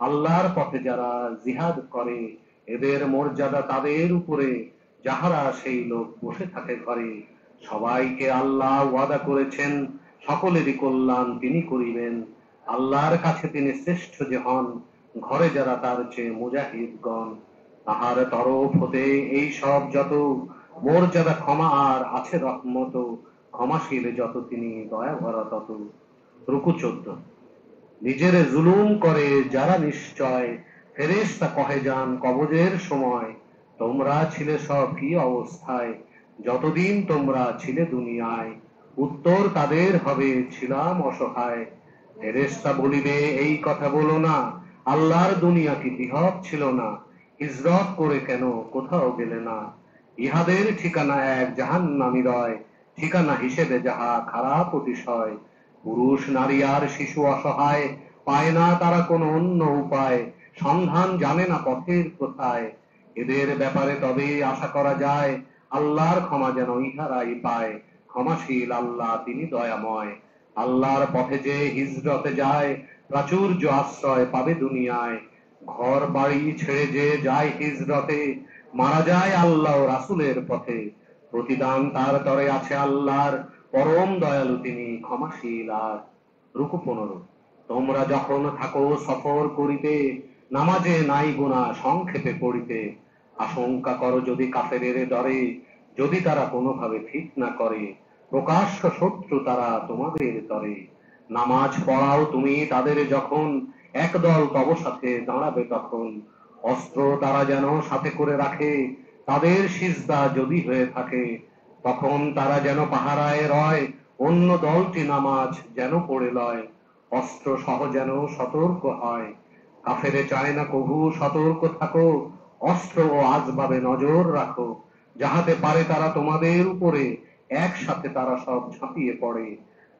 আল্লাহর পথে যারা জিহাদ করে, এদের মর্যাদা তাদের উপরে, যাহারা সেই লোক বসে থাকে ঘরে। সবাইকে আল্লাহ ওয়াদা করেছেন, সকলেরই কল্যাণ তিনি করিবেন। আল্লাহর কাছে তিনি শ্রেষ্ঠ যে হন, ঘরে যারা তার চেয়ে মুজাহিদগণ। তাহার তরফ হতে এই সব যত, মর্যাদা ক্ষমা আর আছে রহমত, ক্ষমাশীল যত তিনি দয়া ভরা তত। রুকু 14। নিজের জুলুম করে যারা নিশ্চয়, ফেরেশতা কহে যান কবজের সময়, তোমরা ছিলে সব কি অবস্থায়, যতদিন তোমরা ছিলে দুনিয়ায়। উত্তর তাদের হবে ছিলাম অসহায়। ফেরেশতা বলিবে এই কথা বলো না, আল্লাহর দুনিয়া কি বৃহৎ ছিল না, হিজরত করে কেন কোথাও গেলে না। ইহাদের ঠিকানা এক জাহান্নামী রয়, ঠিকানা হিসেবে যাহা খারাপ অতিশয়। পুরুষ নারী আর শিশু অসহায়, পায় না তারা কোনো অন্য উপায়, সন্ধান জানে না পথের কোথায়। এদের ব্যাপারে তবে আশা করা যায়, আল্লাহর ক্ষমা যেন ইহারাই পায়। ক্ষমাশীল আল্লাহ তিনি দয়াময়। আল্লাহর পথে যে হিজরতে যায়, প্রাচুর্য আশ্রয় পাবে দুনিয়ায়। ঘর বাড়ি ছেড়ে যে যায় হিজরতে, মারা যায় আল্লাহ ও রাসূলের পথে, প্রতিদান তার তরে আছে আল্লাহর, পরম দয়ালু তিনি ক্ষমাশীল। আর রুকু 15। তোমরা যখন থাকো সফর করিতে, নামাজে নাই গুনাহ সংক্ষেপে পড়িতে, আশঙ্কা করো যদি কাফেরের ডরে, যদি তারা কোনোভাবে ঠিক না করে, প্রকাশ্য শত্রু তারা তোমাদের তরে। নামাজ পড়াও তুমি তাদের যখন, একদল তব সাথে দাঁড়াবে তখন, অস্ত্র তারা যেন সাথে করে রাখে, তাদের সিজদা যদি হয়ে থাকে, তখন তারা যেন পাহারায় রয়, অন্য দলটি নামাজ যেন পড়ে লয়, অস্ত্র সহ যেন সতর্ক হয়। কাফেরে চায় না কভু সতর্ক থাকো, অস্ত্র ও আসবাবে নজর রাখো, যাহাতে পারে তারা তোমাদের উপরে একসাথে তারা সব ঝাঁপিয়ে পড়ে।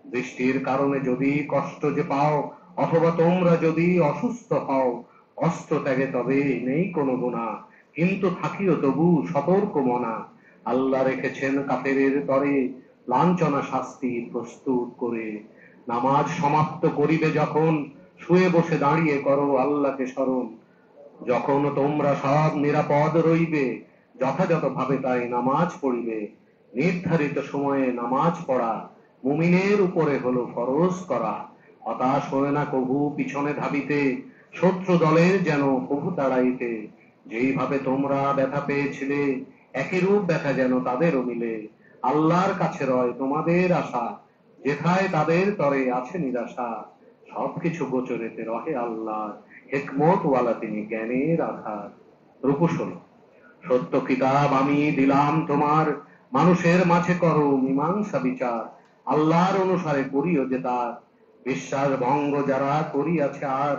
বৃষ্টির কারণে যদি কষ্ট যে পাও, অথবা তোমরা যদি অসুস্থ হও, অস্ত্র ত্যাগে তবে নেই কোনো গুনাহ, কিন্তু থাকিও তবু সতর্ক মনা। আল্লাহ রেখেছেন কাফেরের তরে লাঞ্ছনা শাস্তি প্রস্তুত করে। নামাজ সমাপ্ত করিবে যখন, শুয়ে বসে দাঁড়িয়ে করো আল্লাহকে স্মরণ। যখন তোমরা সব নিরাপদ রইবে, যথাযথ ভাবে তাই নামাজ পড়িবে। নির্ধারিত সময়ে নামাজ পড়া মুমিনের উপরে হলো ফরজ করা। হতাশ হয়ে না কভু পিছনে ধাবিতে, শত্রু দলের যেন কভু তাড়াইতে। যেইভাবে তোমরা ব্যথা পেয়েছিলে, একই রূপ ব্যথা যেন তাদেরও মিলে। আল্লাহর কাছে রয় তোমাদের আশা, যেথায় তাদের তরে আছে নিরাশা। সবকিছু গোচরেতে রহে আল্লাহ, হিকমত ওয়ালা তিনি জ্ঞানের আধার। রূপু 16। সত্য কিতাব আমি দিলাম তোমার, মানুষের মাঝে করো মীমাংসা বিচার। আল্লাহর অনুসারে করিও যে তার, বিশ্বাস ভঙ্গ যারা করিয়াছে আর,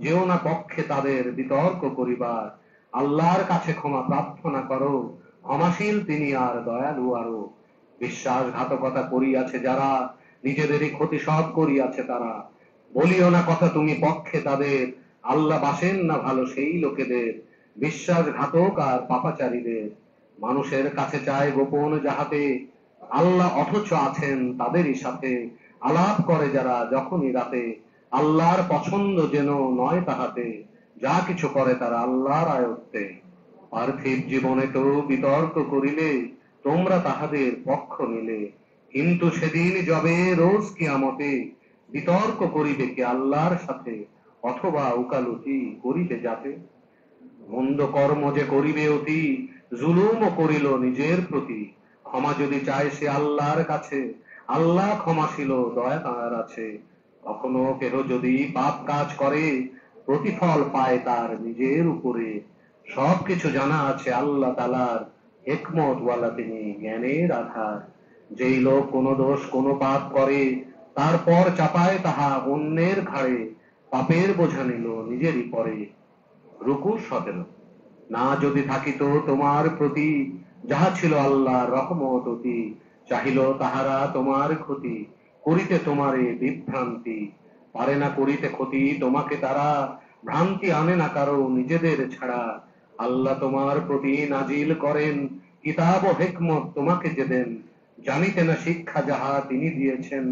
যেও না পক্ষে তাদের বিতর্ক করিবার। আল্লাহর কাছে ক্ষমা প্রার্থনা করো, ক্ষমাশীল তিনি আর দয়ালু আরো। বিশ্বাসঘাতকতা করিয়াছে যারা, নিজেদেরই ক্ষতি সব করিয়াছে তারা। বলিও না কথা তুমি পক্ষে তাদের, আল্লাহ বাসেন না ভালো সেই লোকেদের। বিশ্বাসঘাতক আর পাপাচারীদের মানুষের কাছে চায় গোপন যাহাতে, আল্লাহ অথচ আছেন তাদেরই সাথে। আলাপ করে যারা যখনই রাতে, আল্লাহর পছন্দ যেন নয় তাহাতে। যা কিছু করে তারা আল্লাহর আয়ত্তে। পার্থিব জীবনে তো বিতর্ক করিলে, তোমরা তাহাদের পক্ষ নিলে, কিন্তু সেদিন যবে রোজ কিয়ামতে, বিতর্ক করিবে কি আল্লাহর সাথে, অথবা উকালতি করিবে যাতে। মন্দ কর্ম যে করিবে অতি, জুলুমও করিল নিজের প্রতি, ক্ষমা যদি চায় সে আল্লাহর কাছে, আল্লাহ ক্ষমাশীল দয়া তাঁর আছে। কখনো কেহ যদি পাপ কাজ করে, প্রতিফল পায় তার নিজের উপরে। সবকিছু জানা আছে আল্লাহ তাআলার, হিকমত ওয়ালা তিনি জ্ঞানের আধার। যেই লোক কোনো দোষ কোনো পাপ করে, তারপর চাপায় তাহা অন্যের ঘাড়ে, পাপের বোঝা নিল নিজেরই পরে। রুকু 17। না যদি থাকিত তোমার প্রতি, যাহা ছিল আল্লাহর রহমত অতি, চাহিল তাহারা তোমার ক্ষতি, করিতে তোমারে বিভ্রান্তি। পারে না করিতে ক্ষতি তোমাকে তারা, ভ্রান্তি আনে না কারো নিজেদের ছাড়া। আল্লাহ তোমার প্রতি নাজিল করেন কিতাব ও হিকমত তোমাকে যে দেন, জানিতে না শিক্ষা যাহা তিনি দিয়েছেন,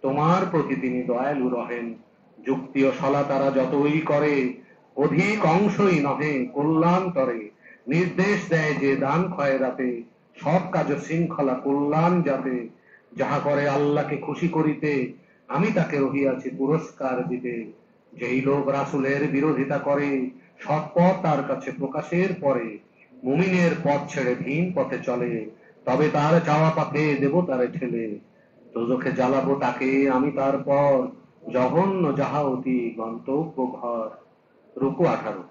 তোমার প্রতি তিনি দয়ালু রহেন। যুক্তি ও সলা তারা যতই করে, অধিক অংশই নহে কল্যাণ করে। নির্দেশ দেয় যে দান খয়রাতে, সব কাজ শৃঙ্খলা কল্যাণ যাতে। যাহা করে আল্লাহকে খুশি করিতে, আমি তাকে রহিয়াছি পুরস্কার দিতে। যেই লোক রাসূলের বিরোধিতা করে, সৎপথ তার কাছে প্রকাশের পরে, মুমিনের পথ ছেড়ে ভিন পথে চলে, তবে তার চাওয়া পথে দেব তারে ঠেলে। দোজখে জ্বালাবো তাকে আমি তারপর, জঘন্য যাহা অতি গন্তব্য ঘর। রুকু 18।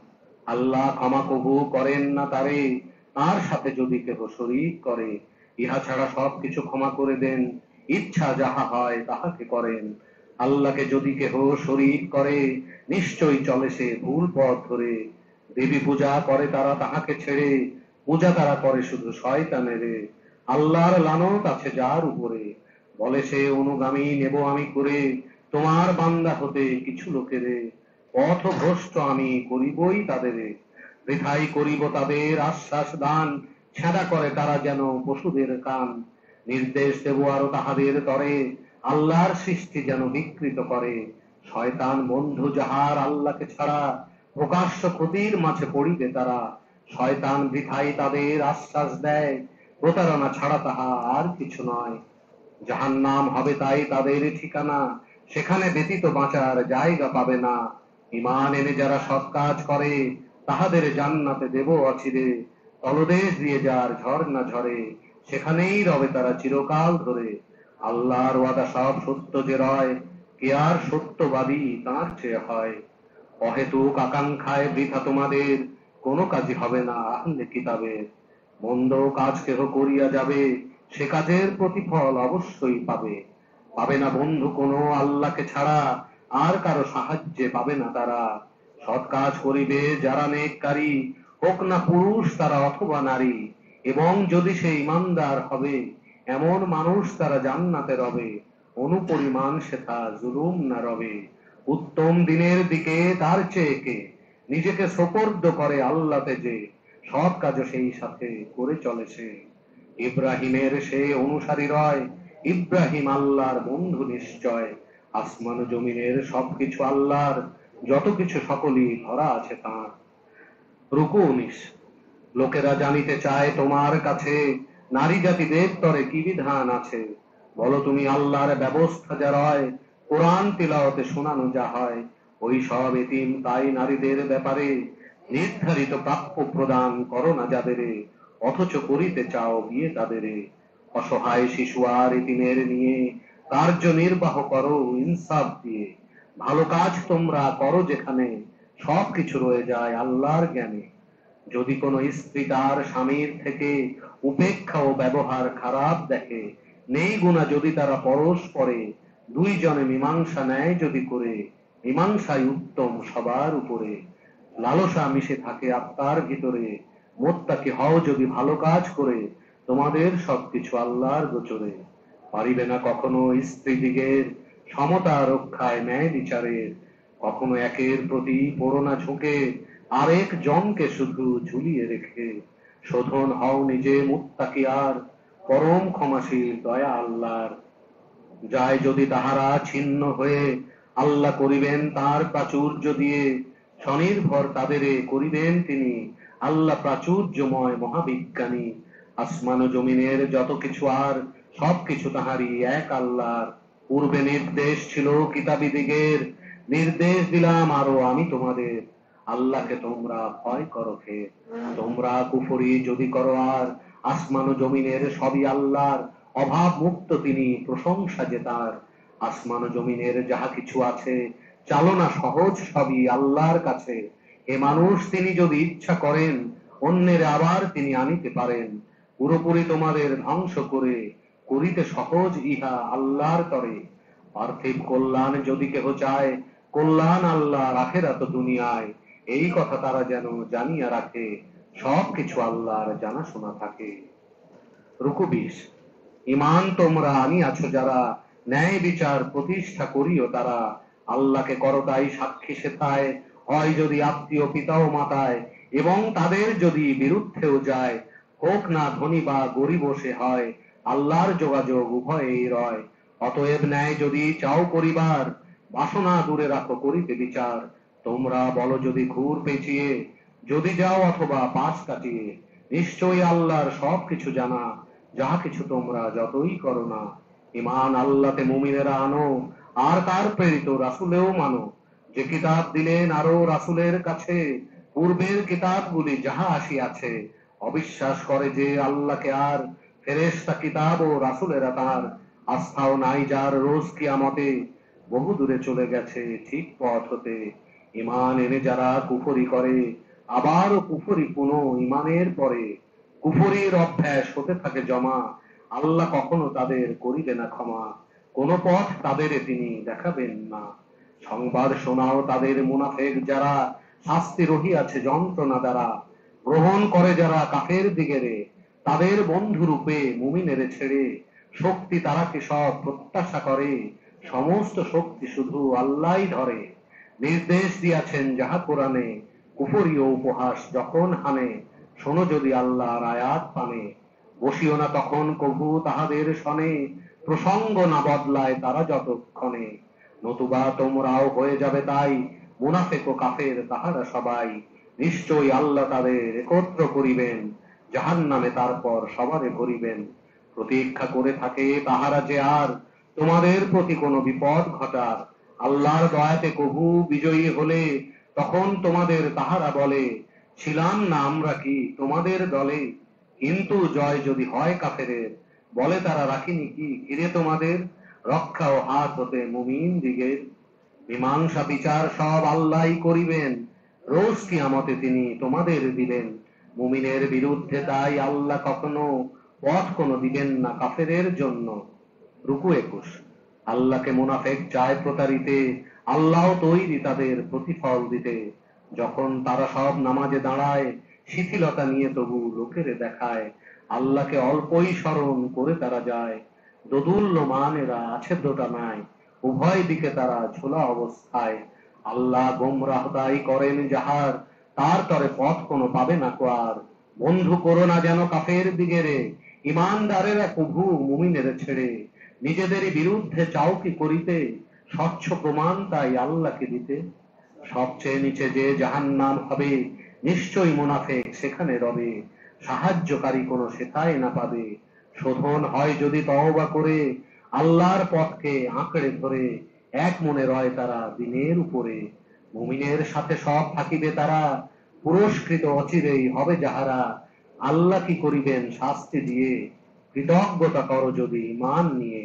আল্লাহ ক্ষমা কবু করেন না তারে, তার সাথে যদি কেহ শরীক করে। ইহা ছাড়া সবকিছু ক্ষমা করে দেন, ইচ্ছা যাহা হয় তাহাকে করেন। আল্লাহকে যদি কেহ শরীক করে, নিশ্চয়ই চলে সে ভুল পথ ধরে। দেবী পূজা করে তারা তাহাকে ছেড়ে, পূজা তারা করে শুধু শয়তানেরে। আল্লাহর লানত আছে যার উপরে, বলে সে অনুগামী নেব আমি করে, তোমার বান্দা হতে কিছু লোকেরে। পথভ্রষ্ট আমি করিবই তাদের, বৃথাই করিব তাদের আশ্বাস দান। ছেঁড়া করে তারা যেন পশুদের কান, নির্দেশ দেব আরো তাহাদের তরে, আল্লাহর সৃষ্টি যেন বিকৃত করে, শয়তান বন্ধু যাহার আল্লাহকে ছাড়া, প্রকাশ্য ক্ষতির মাঝে পড়িবে তারা। শয়তান বৃথাই তাদের আশ্বাস দেয়, প্রতারণা ছাড়া তাহা আর কিছু নয়। জাহান্নাম হবে তাই তাদের ঠিকানা, সেখানে ব্যতীত বাঁচার জায়গা পাবে না। ঈমান এনে যারা সৎ কাজ করে, তাহাদের জান্নাতে দেব অচিরে। তলদেশ দিয়ে যার ঝর্ণা ঝরে, সেখানেই রবে তারা চিরকাল ধরে। আল্লাহর ওয়াদা সব সত্য যে রয়, কে আর সত্যবাদী তাঁর চেয়ে হয়। অহেতুক আকাঙ্ক্ষায় বৃথা তোমাদের কোনো কাজই হবে না আহলে কিতাবের। মন্দ কাজ কেহ করিয়া যাবে, সে কাজের প্রতিফল অবশ্যই পাবে। পাবে না বন্ধু কোনো আল্লাহকে ছাড়া, আর কারো সাহায্যে পাবে না তারা। সৎ কাজ করিবে যারা নেককারী, হোক না পুরুষ তারা অথবা নারী। এবং যদি সে ইমানদার হবে, এমন মানুষ তারা জান্নাতে রবে, অনুপরিমাণ সেথা জুলুম না রবে। উত্তম দিনের দিকে তার চেয়ে কে, নিজেকে সোপর্দ করে আল্লাহতে যে, সৎ কাজও সেই সাথে করে চলে সে। ইব্রাহিমের সে অনুসারী রয়, ইব্রাহিম আল্লাহর বন্ধু নিশ্চয়। আসমান ও জমিনের সবকিছু আল্লাহর, যত কিছু সকলই ধরা আছে তাঁর। রুকু 19। লোকেরা জানিতে চায় তোমার কাছে, নারী জাতিদের তরে কি বিধান আছে। বলো তুমি আল্লাহর ব্যবস্থা যা রয়, কোরআন তিলাওয়াতে শোনানো যা হয়। ওই সব এতিম তাই নারীদের ব্যাপারে, নির্ধারিত প্রাপ্য প্রদান করো না যাদেরে, অথচ করিতে চাও বিয়ে তাদেরে। অসহায় শিশু আর এতিমের নিয়ে কার্য নির্বাহ করো ইনসাফ দিয়ে। ভালো কাজ তোমরা করো যেখানে, সবকিছু রয়ে যায় আল্লাহর জ্ঞানে। যদি কোনো স্ত্রী তার স্বামীর থেকে উপেক্ষা ও ব্যবহার খারাপ দেখে, নেই গুণা যদি তারা পরস্পরে, দুইজনে মীমাংসা নেয় যদি করে, মীমাংসাই উত্তম সবার উপরে। লালসা মিশে থাকে আত্মার ভিতরে, মোত্তাকি হও যদি ভালো কাজ করে, তোমাদের সবকিছু আল্লাহর গোচরে। পারিবে না কখনো স্ত্রীদিগের সমতা রক্ষায় ন্যায় বিচারের, কখনো একের প্রতি পড়ো না ঝুঁকে, আরেক জনকে শুধু ঝুলিয়ে রেখে। শোধন হও নিজে মুত্তাকি আর, পরম ক্ষমাশীল দয়া আল্লাহর। যায় যদি তাহারা ছিন্ন হয়ে, আল্লাহ করিবেন তার প্রাচুর্য দিয়ে। স্বনির্ভর তাদেরে করিবেন তিনি, আল্লাহ প্রাচুর্যময় মহাবিজ্ঞানী। আসমান ও জমিনের যত কিছু আর, সবকিছু তাহারই এক আল্লাহর। পূর্বে নির্দেশ ছিল কিতাবী দিগের, নির্দেশ দিলাম আরো আমি তোমাদের। আল্লাহকে তোমরা ভয় করো হে, তোমরা কুফরি যদি করো আর। আসমান ও জমিনের সবই আল্লাহর, অভাব মুক্ত তিনি, প্রশংসা যে তার। আসমান ও জমিনের যাহা কিছু আছে, চালনা সহজ সবই আল্লাহর কাছে। এ মানুষ তিনি যদি ইচ্ছা করেন, অন্যের আবার তিনি আনিতে পারেন। পুরোপুরি তোমাদের ধ্বংস করে, করিতে সহজ ইহা আল্লাহর তরে। পার্থিব কল্যাণ যদি কেহ চায়, কল্যাণ আল্লাহ আখিরাত দুনিয়ায়। এই কথা তারা যেন জানিয়া রাখে, সবকিছু আল্লাহর জানাশোনা থাকে। রুকু 20। ঈমান তোমরা আনিয়াছো যারা, ন্যায় বিচার প্রতিষ্ঠা করিও তারা। আল্লাহকে করো তাই সাক্ষী সেথায়, হয় যদি আত্মীয় পিতা ও মাতায়, এবং তাদের যদি বিরুদ্ধেও যায়। হোক না ধনী বা গরিব সে হয়, আল্লাহর যোগাযোগ উভয়েই রয়। অতএব ন্যায় যদি চাও করিবার, বাসনা দূরে রাখো করিতে বিচার। তোমরা বলো যদি ঘুর পেঁচিয়ে, যদি যাও অথবা পাশ কাটিয়ে। নিশ্চয়ই আল্লাহর সবকিছু জানা, যাহা কিছু তোমরা যতই করো না। ঈমান আল্লাহতে মুমিনেরা আনো, আর তার প্রেরিত রাসূলেও মানো। যে কিতাব দিলেন আরো রাসূলের কাছে, পূর্বের কিতাবগুলি যাহা আসিয়াছে। অবিশ্বাস করে যে আল্লাহকে আর, ফেরেশতা কিতাব ও রাসূলেরা তার। আস্থাও নাই যার রোজ কিয়ামতে, বহু দূরে চলে গেছে ঠিক পথ হতে। ঈমান এনে যারা কুফরি করে, আবারও কুফরি পুনঃ ঈমানের পরে। কুফরির অভ্যাস হতে থাকে জমা, আল্লাহ কখনো তাদের করিবে না ক্ষমা। কোন পথ তাদের তিনি দেখাবেন না। সংবাদ শোনাও তাদের মুনাফেক যারা, শাস্তি রহিয়াছে যন্ত্রণা দ্বারা। গ্রহণ করে যারা কাফের দিগেরে, তাদের বন্ধু রূপে মুমিনেরে ছেড়ে। শক্তি তারা কি সব প্রত্যাশা করে, সমস্ত শক্তি শুধু আল্লাহই ধরে। নির্দেশ দিয়াছেন যাহা কোরআনে, কুফরি ও উপহাস যখন হানে, শোনো যদি আল্লাহর আয়াত পানে। বসিও না তখন কভু তাহাদের সনে, প্রসঙ্গ না বদলায় তারা যতক্ষণে। নতুবা তোমরাও হয়ে যাবে তাই মুনাফিক ও কাফের তাহারা সবাই। নিশ্চয়ই আল্লাহ তাদের একত্র করিবেন জাহান্নামে, তারপর সবারে করিবেন। প্রতীক্ষা করে থাকে তাহারা যে আর তোমাদের প্রতি কোনো বিপদ ঘটার। আল্লাহর দয়াতে কভু বিজয়ী হলে তখন তোমাদের তাহারা বলে, ছিলাম না আমরা কি তোমাদের দলে? কিন্তু জয় যদি হয় কাফেরের, বলে তারা রাখিনি কি ঘিরে তোমাদের? রক্ষা ও হাত হতে মুমিন দিগের। মীমাংসা বিচার সব আল্লাহই করিবেন, রোজ কিয়ামতে তিনি তোমাদের দিবেন। মুমিনের বিরুদ্ধে তাই আল্লাহ কখনো পথ কোনো দিবেন না কাফেরের জন্য। রুকু 21। আল্লাহকে মুনাফেক চায় প্রতারিতে, আল্লাহ তৈরি তাদের প্রতিফল দিতে। যখন তারা সব নামাজে দাঁড়ায়, শিথিলতা নিয়ে তবু লোকের দেখায়, আল্লাহকে অল্পই স্মরণ করে তারা যায়। দোদুল্যমান এরা আছে দোটানায়, উভয় দিকে তারা ঝোলা অবস্থায়। আল্লাহ গোমরাহ দায়ী করেন যাহার, তার তরে পথ কোনো পাবে না কো আর। বন্ধু করো না যেন কাফের দিগেরে, ইমানদারেরা কভু মুমিনের ছেড়ে। নিজেদেরই বিরুদ্ধে চাও কি করিতে, স্বচ্ছ প্রমাণ তাই আল্লাহকে দিতে। সবচেয়ে নিচে যে জাহান্নাম হবে, নিশ্চয়ই মুনাফেক সেখানে রবে। সাহায্যকারী কোনো সেথায় না পাবে। শোধন হয় যদি তওবা করে, আল্লাহর পথকে আঁকড়ে ধরে। এক মনে রয় তারা দিনের উপরে। মুমিনের সাথে সব থাকিবে তারা, পুরস্কৃত অচিরেই হবে যাহারা। আল্লাহ কি করিবেন শাস্তি দিয়ে, কৃতজ্ঞতা করো যদি ঈমান নিয়ে।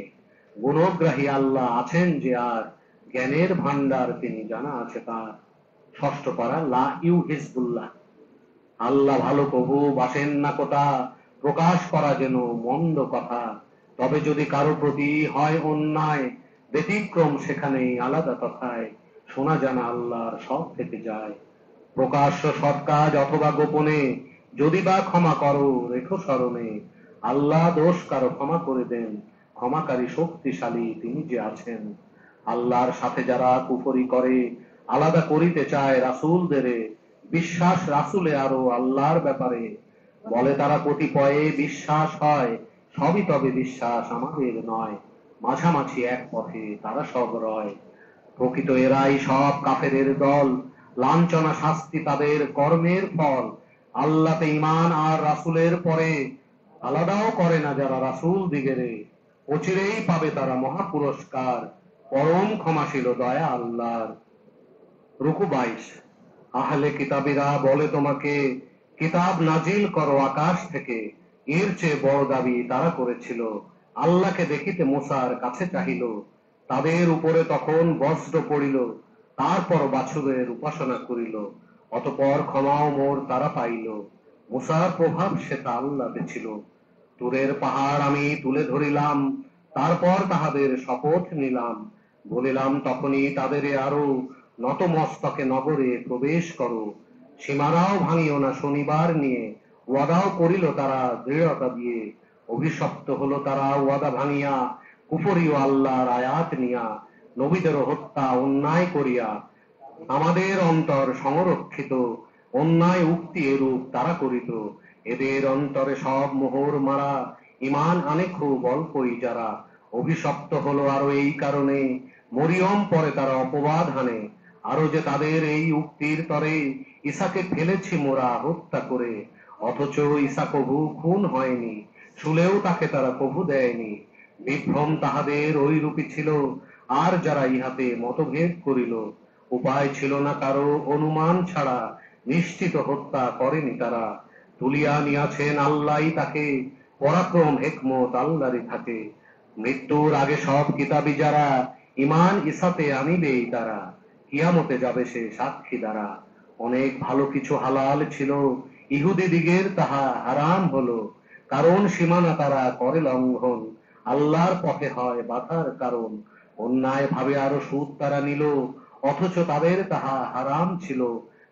গুণগ্রাহী আল্লাহ আছেন যে আর, জ্ঞানের ভান্ডার তিনি জানা আছে তার। ষষ্ঠ পারা লা ইউ হিজবুল্লাহ। আল্লাহ ভালো কবু বাসেন না কোথা, প্রকাশ করা যেন মন্দ কথা। তবে যদি কারো প্রতি হয় অন্যায়, ব্যতিক্রম সেখানেই আলাদা কথায়। শোনা জানা আল্লাহর সব থেকে যায়। প্রকাশ্য সৎ কাজ অথবা গোপনে, যদি বা ক্ষমা করো রেখো স্মরণে। আল্লাহ দোষ কারো ক্ষমা করে দেন, ক্ষমাকারী শক্তিশালী তিনি যে আছেন। আল্লাহর সাথে যারা কুফরি করে, আলাদা করিতে চায় রাসূলদের, বিশ্বাস রাসূলে আরো আল্লাহর ব্যাপারে। বলে তারা কতিপয়ে বিশ্বাস হয়, সবই তবে বিশ্বাস আমাদের নয়। মাঝামাঝি এক পথে তারা সব রয়। প্রকৃত এরাই সব কাফেরের দল, লাঞ্ছনা শাস্তি তাদের কর্মের ফল। আল্লাহতে ঈমান আর রাসূলের পরে, আলাদাও করে না যারা রাসূল দিগেরে। অচিরেই পাবে তারা মহা পুরস্কার, পরম ক্ষমাশীল দয়া আল্লাহর। রুকু 22। আহলে কিতাবীরা বলে তোমাকে, কিতাব নাজিল করো আকাশ থেকে। এর চেয়ে বড় দাবি তারা করেছিল। আল্লাহকে দেখিতে মুসার কাছে চাহিল, তাদের উপরে তখন বজ্র পড়িল। তারপর বাছুরের উপাসনা করিল, অতঃপর ক্ষমাও মোর তারা পাইল। মুসার প্রভাব সেটা আল্লাহতে ছিল। তুরের পাহাড় আমি তুলে ধরিলাম, তারপর তাহাদের শপথ নিলাম। বলিলাম তখনই তাদের আরো, নতমস্তকে নগরে প্রবেশ করো। সীমানাও ভাঙিও না শনিবার নিয়ে, ওয়াদাও করিল তারা দৃঢ়তা দিয়ে। অভিশপ্ত হলো তারা ওয়াদা ভাঙিয়া, কুফরি ও আল্লাহর আয়াত নিয়া। নবীদের হত্যা অন্যায় করিয়া, আমাদের অন্তর সংরক্ষিত। অন্যায় উক্তি এরূপ তারা করিত, এদের অন্তরে সব মোহর মারা। ঈমান আনে খুব অল্পই যারা, অভিশপ্ত হলো আরো এই কারণে। মরিয়ম পরে তারা অপবাদ হানে, আরো যে তাদের এই উক্তির তরে, ঈসাকে ফেলেছি মোরা হত্যা করে। অথচ ঈসা কভু খুন হয়নি, শুলেও তাকে তারা কভু দেয়নি। বিভ্রম তাহাদের ওই রূপী ছিল, আর যারা ইহাতে মতভেদ করিল। উপায় ছিল না কারো অনুমান ছাড়া, নিশ্চিত হত্যা করেনি তারা। তুলিয়া নিয়াছেন আল্লাহ তাকে, পরাক্রম হেকমত আল্লাহরই থাকে। মৃত্যুর আগে সব কিতাবী যারা, ঈমান ঈসাতে আনিবেই তারা। কিয়ামতে যাবে সে সাক্ষী দ্বারা। অনেক ভালো কিছু হালাল ছিল, ইহুদি দিগের তাহা হারাম হলো। কারণ সীমানা তারা করে লঙ্ঘন, আল্লাহর পথে হয় বাধার কারণ। অন্যায় ভাবে আরো সুদ তারা নিল, অথচ তাদের তাহা হারাম ছিল।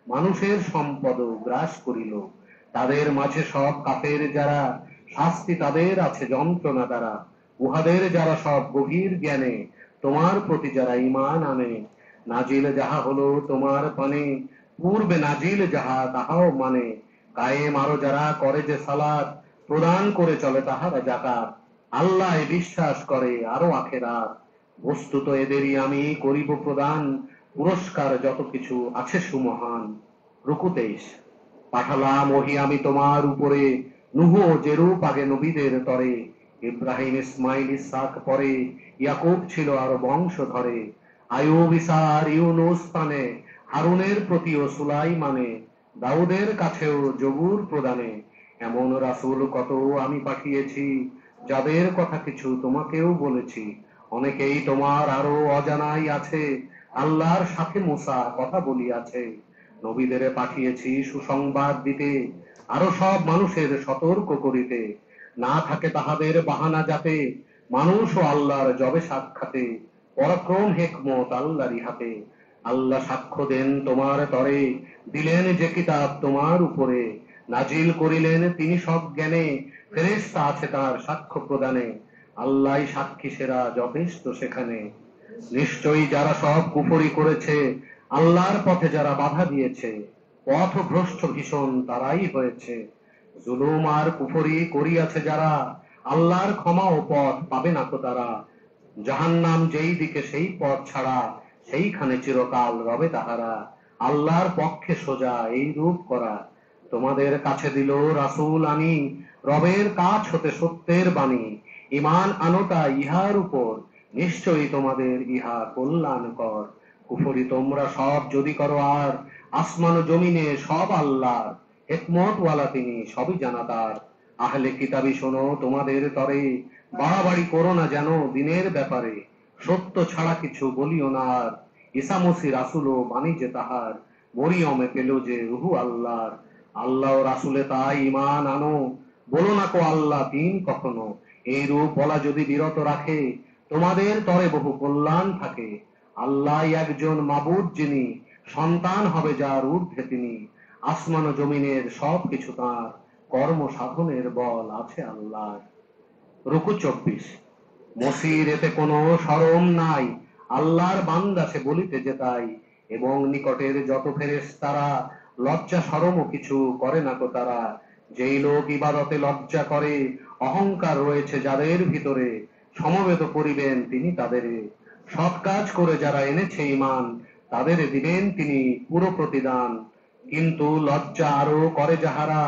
মানুষের সম্পদ গ্রাস করিল। তাদের মাঝে সব কাফের যারা, শাস্তি তাদের আছে যন্ত্রণা দ্বারা। উহাদের যারা সব গভীর জ্ঞানে, তোমার প্রতি যারা ঈমান আনে। নাজিল যাহা হলো তোমার পানে, পূর্বে নাজিল যাহা তাহাও মানে। কায়েম আরো যারা করে যে সালাত, প্রদান করে চলে তাহারা যাকাত। আল্লাহ বিশ্বাস করে আরো আখেরাত। বস্তুত এদেরই আমি করিব প্রদান, পুরস্কার যত কিছু আছে সুমহান। রুকু 23। পাঠালাম ওহি আমি তোমার উপরে, নুহ ও যেরূপ আগে নবীদের তরে, ইব্রাহিম ইসমাইল ইসহাক পরে, ইয়াকুব ছিল আরো বংশ ধরে, আয়ুব ঈসা আর ইউনুস পানে, হারুনের প্রতিও সুলাইমানে, দাউদের কাছেও জবুর প্রদানে, এমন রাসূল কত আমি পাঠিয়েছি, যাদের কথা কিছু তোমাকেও বলেছি। অনেকেই তোমার আরো অজানাই আছে, আল্লাহর সাথে মুসা কথা বলিয়াছে। নবীদের পাঠিয়েছি সুসংবাদ দিতে, আরো সব মানুষের সতর্ক করিতে, না থাকে তাহাদের বাহানা যাতে, মানুষ ও আল্লাহর জবে সাক্ষাতে, পরাক্রম হেকমত আল্লাহরই হাতে। আল্লাহ সাক্ষ্য দেন তোমার তরে, দিলেন যে কিতাব তোমার উপরে, নাজিল করিলেন তিনি সব জ্ঞানে, ফেরেশতা আছে তার সাক্ষ্য প্রদানে, আল্লাহই সাক্ষী সেরা যথেষ্ট সেখানে। নিশ্চয়ই যারা সব কুফরি করেছে, আল্লাহর পথে যারা বাধা দিয়েছে, পথভ্রষ্ট ভীষণ তারাই হয়েছে। জুলুম আর কুফরি করিয়াছে যারা, আল্লাহর ক্ষমা ও পথ পাবে না তো তারা। জাহান্নাম যেই দিকে সেই পথ ছাড়া, সেইখানে চিরকাল রবে তাহারা। আল্লাহর পক্ষে সোজা এই রূপ করা, তোমাদের কাছে দিল রাসূল আনি, রবের কাছ হতে সত্যের বাণী। ঈমান আনোটা ইহার উপর, নিশ্চয়ই তোমাদের ইহা কল্যাণকর। কুফরি তোমরা সব যদি করো আর, আসমান ও জমিনে সব আল্লাহর, হিকমত ওয়ালা তিনি সবই জানাতার। আহলে কিতাবী শোনো তোমাদের তরে, বাড়াবাড়ি করো না যেন দিনের ব্যাপারে, সত্য ছাড়া কিছু বলিও না আর। ঈসা মসিহ রাসূল ও বাণী যে তাহার, মরিয়মে পেল যে রুহু আল্লাহর। আল্লাহ ও রাসূলে তাই ঈমান আনো, বলো না কো আল্লাহ তিন কখনো। এই রূপ বলা যদি বিরত রাখে, তোমাদের তরে বহু কল্যাণ থাকে। আল্লাহ একজন মাবুদ যিনি, সন্তান হবে যার ঊর্ধ্বে তিনি। আসমান ও জমিনের সব কিছু তাঁর, কর্ম সাধনের বল আছে আল্লাহর। রুকু 24। মসির এতে কোনো শরম নাই, আল্লাহর বান্দা সে বলিতে যে তাই, এবং নিকটের যত ফেরেশতারা, লজ্জা শরমও কিছু করে না তো তারা। যেই লোক ইবাদতে লজ্জা করে, অহংকার রয়েছে যাদের ভিতরে, সমবেত করিবেন তিনি তাদের। সৎ কাজ করে যারা এনেছে ঈমান, তাদের দিবেন তিনি পুরো প্রতিদান। কিন্তু লজ্জা আরো করে যাহারা,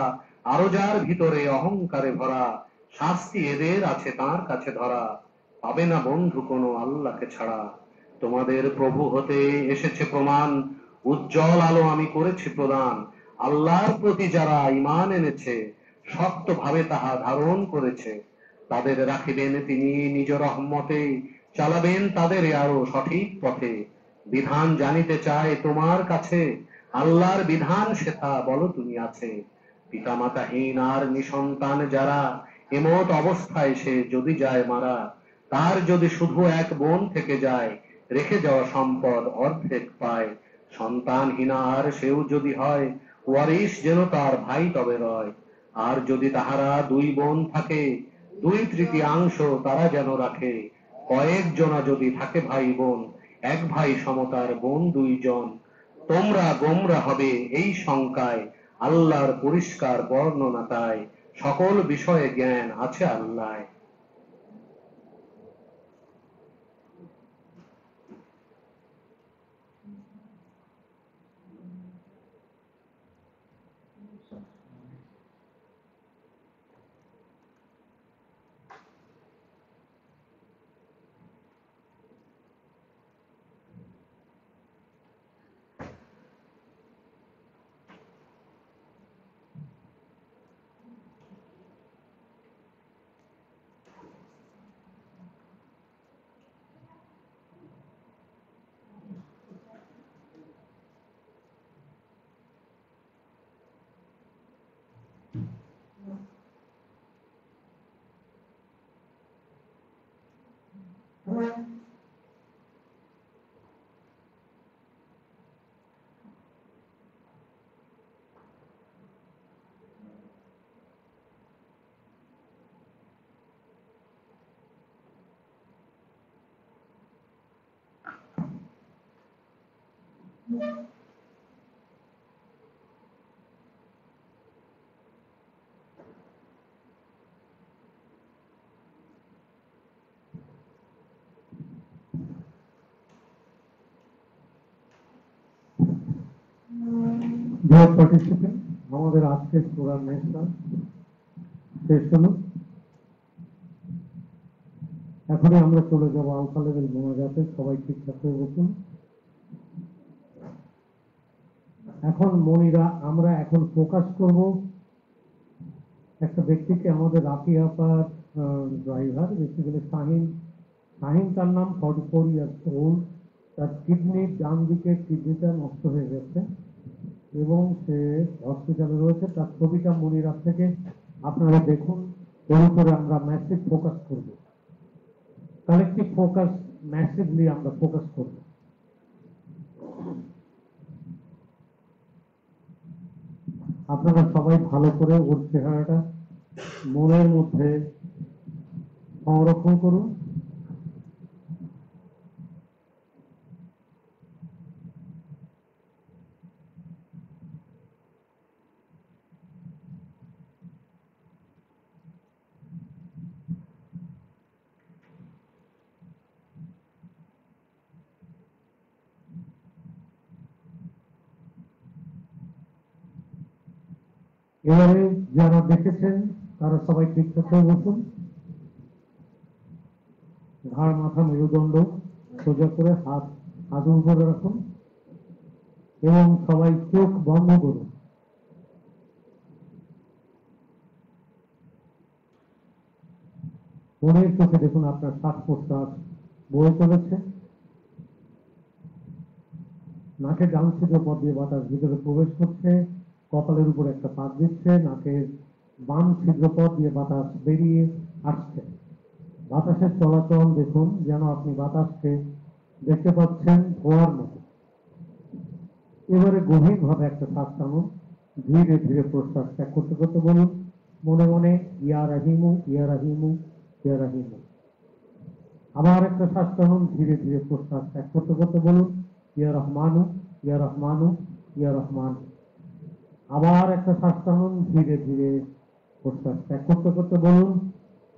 আরো যার ভিতরে অহংকারে ভরা, শাস্তি এদের আছে তার কাছে ধরা, পাবে না বন্ধু কোনো আল্লাহকে ছাড়া। তোমাদের প্রভু হতে এসেছে প্রমাণ, উজ্জ্বল আলো আমি করেছি প্রদান। আল্লাহর প্রতি যারা ঈমান এনেছে, শক্ত ভাবে তাহা ধারণ করেছে, তাদের রাখিবেন তিনি নিজ রহমতে, চালাবেন তাদের আরো সঠিক পথে। বিধান জানিতে চায় তোমার কাছে, আল্লাহর বিধান সেথা বলো তুমি আছে। পিতামাতাহীন আর নিসন্তান যারা, এমত অবস্থায় সে যদি যায় মারা, তার যদি শুধু এক বোন থেকে যায়, রেখে যাওয়া সম্পদ অর্ধেক পায়। সন্তানহীনা আর সেও যদি হয়, ওয়ারিশ যেন তার ভাই তবে রয়। আর যদি তাহারা দুই বোন থাকে, দুই তৃতীয়াংশ তারা যেন রাখে। কয়েকজনা যদি থাকে ভাই বোন, এক ভাই সমতার বোন দুইজন। তোমরা গোমরা হবে এই শঙ্কায়, আল্লাহর পরিষ্কার বর্ণনা তাই, সকল বিষয়ে জ্ঞান আছে আল্লাহ। ডিয়ার পার্টিসিপেন্ট, আমাদের আজকের প্রোগ্রাম শেষ হলো। এখনই আমরা চলে যাব আলফা লেভেল মোনাজাতে। সবাই ঠিকঠাক হয়ে বসুন। এখন মনিরা আমরা এখন ফোকাস করব একটা ব্যক্তিকে, আমাদের রাফি আপার ড্রাইভার, বেসিক্যালি শাহিন। তার নাম 44 ইয়ার্স ওল্ড। তার কিডনির ডান দিকে কিডনিটা নষ্ট হয়ে গেছে এবং সে হসপিটালে রয়েছে। তার ছবিটা মনিরা থেকে আপনারা দেখুন। এর উপরে আমরা ম্যাসিভ ফোকাস করব, কালেকটিভ ফোকাস, ম্যাসিভলি আমরা ফোকাস করব। আপনারা সবাই ভালো করে ওর চেহারাটা মনের মধ্যে সংরক্ষণ করুন। এবারে যারা দেখেছেন তারা সবাই ঠিকঠাক হয়ে বসুন। ঘাড় মাথা মেরুদণ্ড সোজা করে হাত হাতের উপরে রাখুন এবং সবাই চোখ বন্ধ করুন। মনের চোখে দেখুন আপনার শ্বাস প্রশ্বাস বয়ে চলেছে। নাকের ডান ছিদ্র পথ দিয়ে বাতাস ভিতরে প্রবেশ করছে, কপালের উপর একটা পাক দিচ্ছে। নাকের বাম ছিদ্রপথ দিয়ে বাতাস বেরিয়ে আসছে। বাতাসের চলাচল দেখুন, যেন আপনি বাতাসকে দেখতে পাচ্ছেন ধোয়ার মতো। এবারে গভীরভাবে একটা শ্বাস টানুন। ধীরে ধীরে প্রশ্বাস ত্যাগ করতে করতে বলুন মনে মনে, ইয়া রাহিমু, ইয়া রাহিমু, ইয়া রাহিমু। আবার একটা শ্বাস টানুন। ধীরে ধীরে প্রশ্বাস ত্যাগ করতে করতে বলুন ইয়া রহমানু, ইয়া রহমানু, ইয়া রহমানু। আবার একটা শ্বাস টানুন। ধীরে ধীরে প্রশ্বাস ত্যাগ করতে করতে বলুন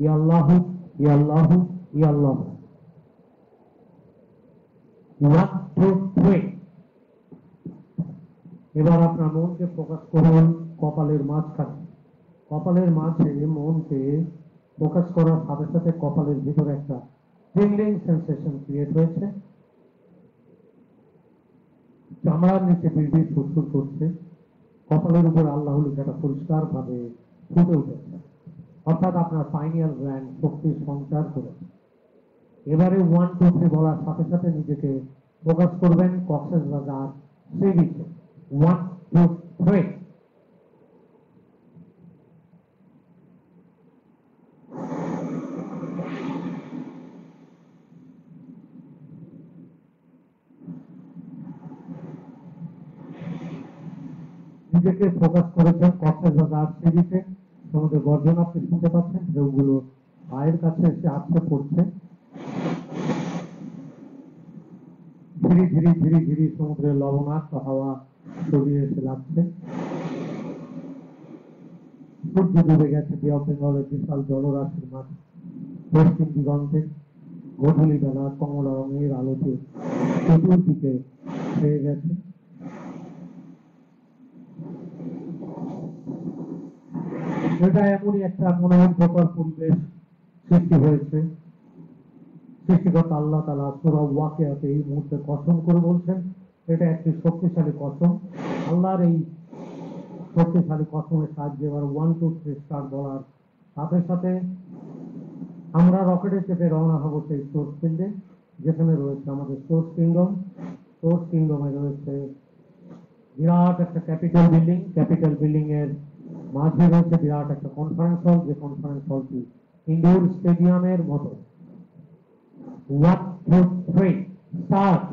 ইয়া আল্লাহু, ইয়া আল্লাহু, ইয়া আল্লাহু। 1 2 3। এবার আপনার মনকে ফোকাস করুন কপালের মাঝখানে। কপালের মাঝে মনকে ফোকাস করার সাথে সাথে কপালের ভিতরে একটা টিংলিং সেন্সেশন ক্রিয়েট হয়েছে। চামড়ার নিচে বিড়বিড় ফুসফুস করছে। কপালের উপর আল্লাহ লেখাটা পরিষ্কার ভাবে ফুটে উঠেছে, অর্থাৎ আপনার পাইনিয়াল গ্ল্যান্ড শক্তির সঞ্চার করেছে। এবারে 1 2 3 বলার সাথে সাথে নিজেকে ফোকাস করবেন কক্সেস বাজার সি বিচে। 1 2 3। নিজেকে ফোকাস করেছেন কক্সেস বাজার সি বিচে। সমুদ্র গর্জন আপনি শুনতে পাচ্ছেন, ঢেউগুলো পায়ের কাছে এসে আছড়ে পড়ছে। ধীরে ধীরে ধীরে ধীরে সমুদ্রের লবণাক্ত হাওয়া ছড়িয়ে এসে যাচ্ছে। সূর্য ডুবে গেছে বে অফ বেঙ্গলের বিশাল জলরাশির মাঝে। পশ্চিম দিগন্তে গধূলি বেলা কমলা রঙের আলোতে চতুর্দিকে ছেয়ে গেছে। এটা এমনই একটা মনোমুগ্ধকর পরিবেশ সৃষ্টি হয়েছে। সৃষ্টিকর্তা আল্লাহ তাআলা সূরা ওয়াকিয়াতে এই মুহূর্তে কসম করে বলছেন, এটা একটি শক্তিশালী কসম। আল্লাহর এই শক্তিশালী কসমের সাহায্যে এবার 1 2 3 স্টার বলার সাথে সাথে আমরা রকেটে চেপে রওনা হব সেই সোর্স ফিল্ডে, যেখানে রয়েছে আমাদের সোর্স কিংডম। সোর্স কিংডমে রয়েছে বিরাট একটা ক্যাপিটাল বিল্ডিং। ক্যাপিটাল বিল্ডিং এর মাঝে রয়েছে বিরাট একটা কনফারেন্স হল, যে কনফারেন্স হলটি ইনডোর স্টেডিয়ামের মতো। 1 2 3 স্টার্ট।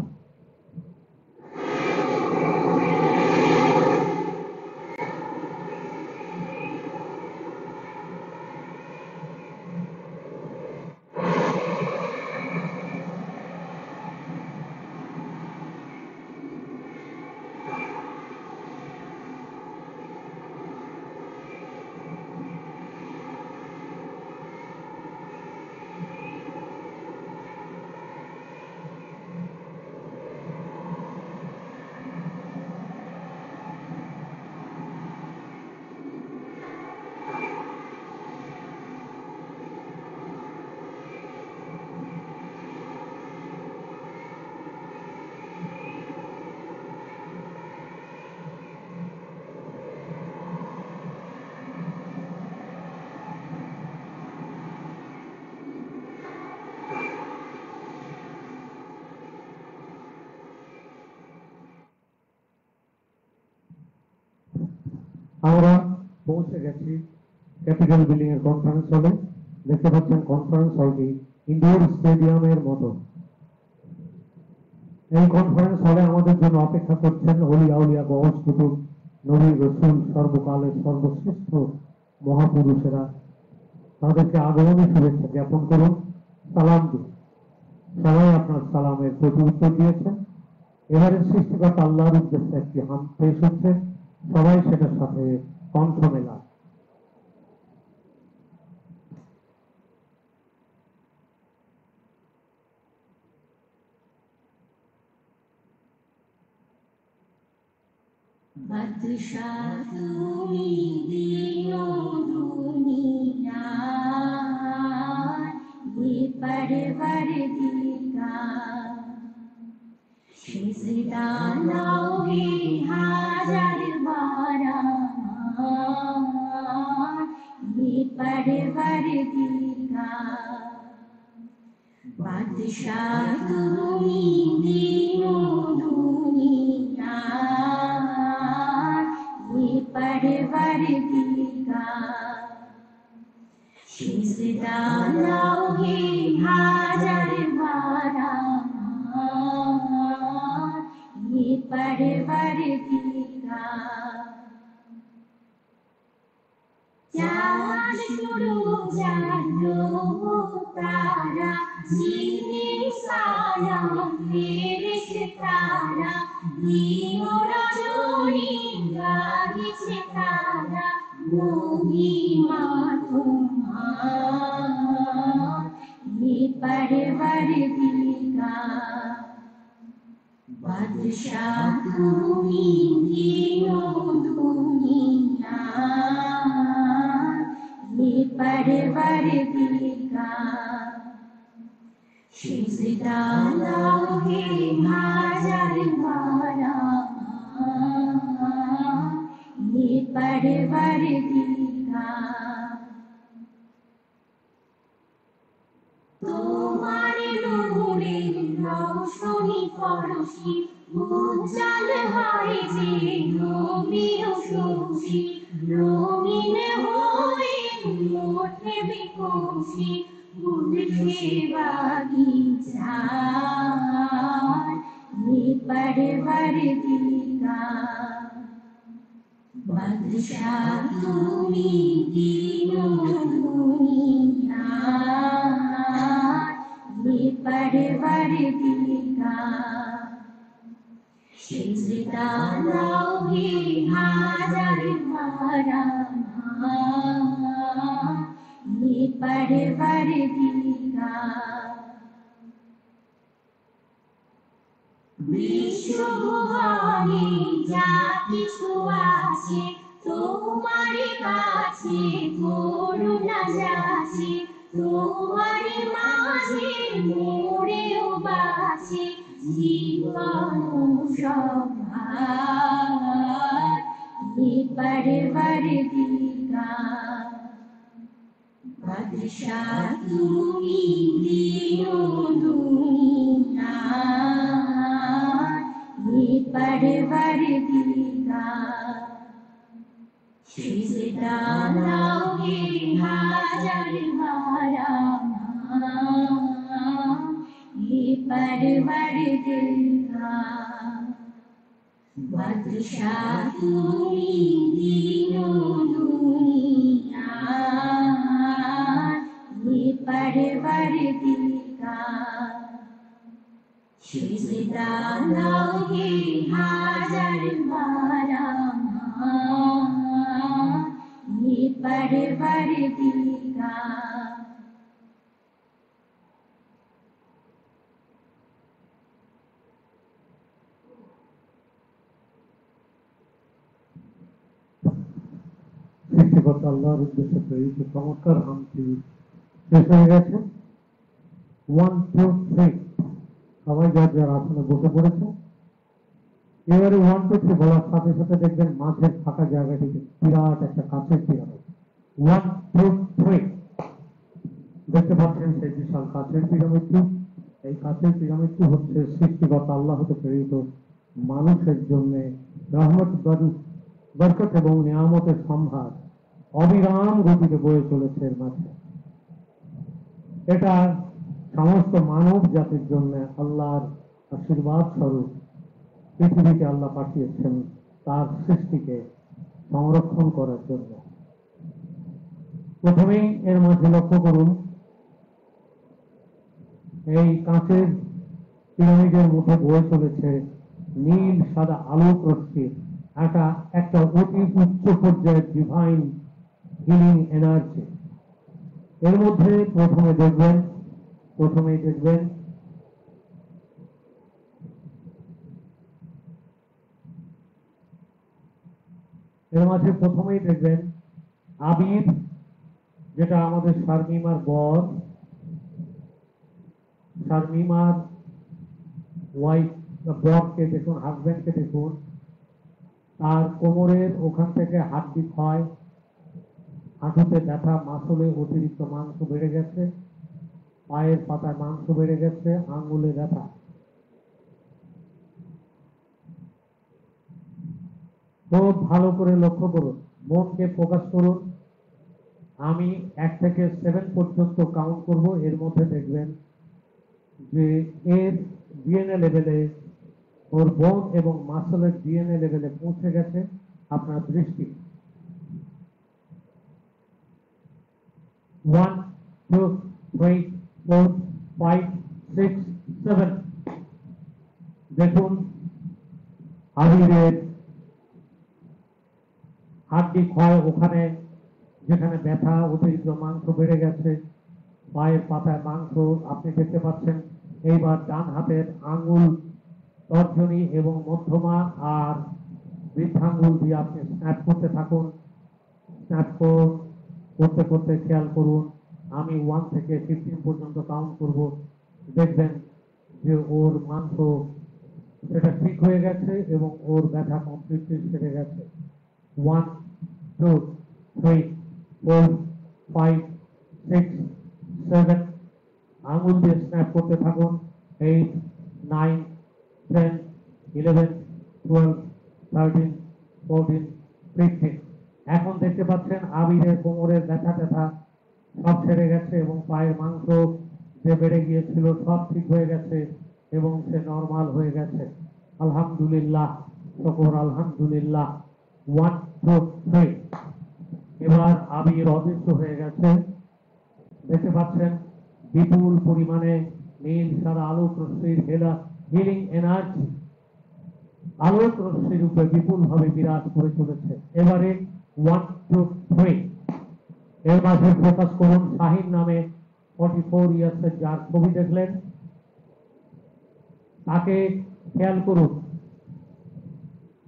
আমরা পৌঁছে গেছি ক্যাপিটাল বিল্ডিং এর কনফারেন্স হলে। দেখতে পাচ্ছেন কনফারেন্স হলটি ইনডোর স্টেডিয়ামের মতো। এই কনফারেন্স হলে আমাদের জন্য অপেক্ষা করছেন অলি আউলিয়া গওস কুতুব, নবী রসুল, সর্বকালের সর্বশ্রেষ্ঠ মহাপুরুষেরা। তাদেরকে আগমনী শুভেচ্ছা জ্ঞাপন করুন, সালাম দিন। সবাই আপনার সালামের প্রতি উত্তর দিয়েছেন। এবারে সৃষ্টিকর্তা আল্লাহর উদ্দেশ্যে একটি হাম পেশ হচ্ছে, সবাই সেটার সাথে কণ্ঠ মেলা। বাদশাহ তুমি দিও দুনিয়ার পরবর্তীকার, সিজদা নাও হে হাজার বারার পরবর্তীকার। বাদশাহ তুমি দিও দুনিয়ার পরবর্তীকার, সিজদা নাও হে হাজার বারার পরবর্তীকার। চাঁদ সূরজ চাঁদ তারা জিনে সালাম ফেরেশতারা, দিন রজনী গাহিছে তারা মহিমা তোমার পরবর্তীকার। বাদশাহ তুমি দিও দুনিয়ার পরবর্তীকার, সিজদা নাও হে হাজার বারার পরবর্তীকার। তোমার নূরের রৌশনী পরশি উজ্জ্বল হয় যে নবীর শোষী, রঙিন হয়ে ওঠে বিকশি উঠে বাগিচার পরবর্তীকার। বাদশাহ তুমি দিও দুনিয়ার পরবর্তীকার, সিজদা নাও হে হাজার বারার পরবর্তীকার। বিশ্বভুবনে যা কিছু আছে তোমার কাছে করুণা যাচে, তোমার মাঝে মোরেও বাঁচে জীবন সভার পরবর্তীকার। বাদশাহ তুমি দিও দুনিয়ার পরবর্তীকার, সিজদা নাও হে হাজার বারার পরবর্তীকার। বাদশাহ তুমি দিও দুনিয়ার পরবর্তীকার, সিজদা নাও হে হাজার বারার পরবর্তীকার। সৃষ্টিকর্তা আল্লাহর উদ্দেশ্যে প্রেরিত চমৎকার হামটি শেষ হয়ে গেছে। 1, 2, 3 সবাই যার যার আসনে বসে পড়েছে। এবারে 1, 2, 3 বলার সাথে সাথে দেখবেন মাঝের ফাঁকা জায়গাটিতে বিরাট একটা কাঁচের পিরামিড। 1, 2, 3 দেখতে পাচ্ছেন সেই বিশাল কাঁচের পিরামিডটি। এই কাঁচের পিরামিডটি হচ্ছে সৃষ্টিকর্তা আল্লাহ হতে প্রেরিত মানুষের জন্য রহমত বাড়ি বরকত এবং নিয়ামতের সম্ভার অবিরাম গতিতে বয়ে চলেছে এর মাঝে। এটা সমস্ত মানব জাতির জন্য আল্লাহর আশীর্বাদ স্বরূপ পৃথিবীকে আল্লাহ পাঠিয়েছেন তার সৃষ্টিকে সংরক্ষণ করার জন্য। প্রথমেই এর মাঝে লক্ষ্য করুন, এই কাঁচের পিরামিডের মধ্যে বয়ে চলেছে নীল সাদা আলোক রশ্মি, একটা অতি উচ্চ পর্যায়ের ডিভাইন হিলিং এনার্জি। এর মধ্যে প্রথমেই দেখবেন আবির, যেটা আমাদের শারমিমার বর, শারমিমার ওয়াইফ, বরকে দেখুন, হাজবেন্ডকে দেখুন, তার কোমরের ওখান থেকে হাড্ডি ক্ষয়, হাঁটুতে ব্যথা, মাসলে অতিরিক্ত মাংস বেড়ে গেছে, পায়ের পাতায় মাংস বেড়ে গেছে, আঙ্গুলে ব্যথা। খুব ভালো করে লক্ষ্য করুন, মনকে ফোকাস করুন। আমি 1 থেকে 7 পর্যন্ত কাউন্ট করব, এর মধ্যে দেখবেন যে এর ডিএনএ লেভেলে, ওর বোন এবং মাসলের ডিএনএ লেভেলে পৌঁছে গেছে আপনার দৃষ্টি। 1, 2, 3, 4, 5, 6, 7। দেখুন আবিরের হাড্ডি ক্ষয়, ওখানে যেখানে ব্যথা, অতিরিক্ত মাংস বেড়ে গেছে, পায়ের পাতায় মাংস আপনি দেখতে পাচ্ছেন। এইবার ডান হাতের আঙ্গুল, তর্জনী এবং মধ্যমা আর বৃদ্ধাঙ্গুল দিয়ে আপনি স্ন্যাপ করতে থাকুন। স্ন্যাপ করতে করতে খেয়াল করুন, আমি 1 থেকে 15 পর্যন্ত কাউন্ট করব। দেখবেন যে ওর মাংস সেটা ঠিক হয়ে গেছে এবং ওর ব্যথা কমপ্লিটলি সেরে গেছে। 1, 2, 3, 4, 5, 6, 7। আঙুল দিয়ে স্ন্যাপ করতে থাকুন। 8, 9, 10, 11, 12, 13, 14, 15। এখন দেখতে পাচ্ছেন আবিরের কোমরের ব্যথা ট্যাথা সব সেরে গেছে এবং পায়ের মাংস যে বেড়ে গিয়েছিল সব ঠিক হয়ে গেছে এবং সে নরমাল হয়ে গেছে। আলহামদুলিল্লাহ, শুকর আলহামদুলিল্লাহ। 1, 2, 3। এবার আবির অদৃশ্য হয়ে গেছে। দেখতে পাচ্ছেন বিপুল পরিমাণে নীল সাদা আলোক রশ্মির হিলিং এনার্জি আলোক রশ্মির উপরে বিপুল ভাবে বিরাজ করে চলেছে। এবারে 1, 2, 3। এর মাঝে ফোকাস করুন শাহিন নামে 44 ইয়ার্সের, যার ছবি দেখলেন তাকে খেয়াল করুন।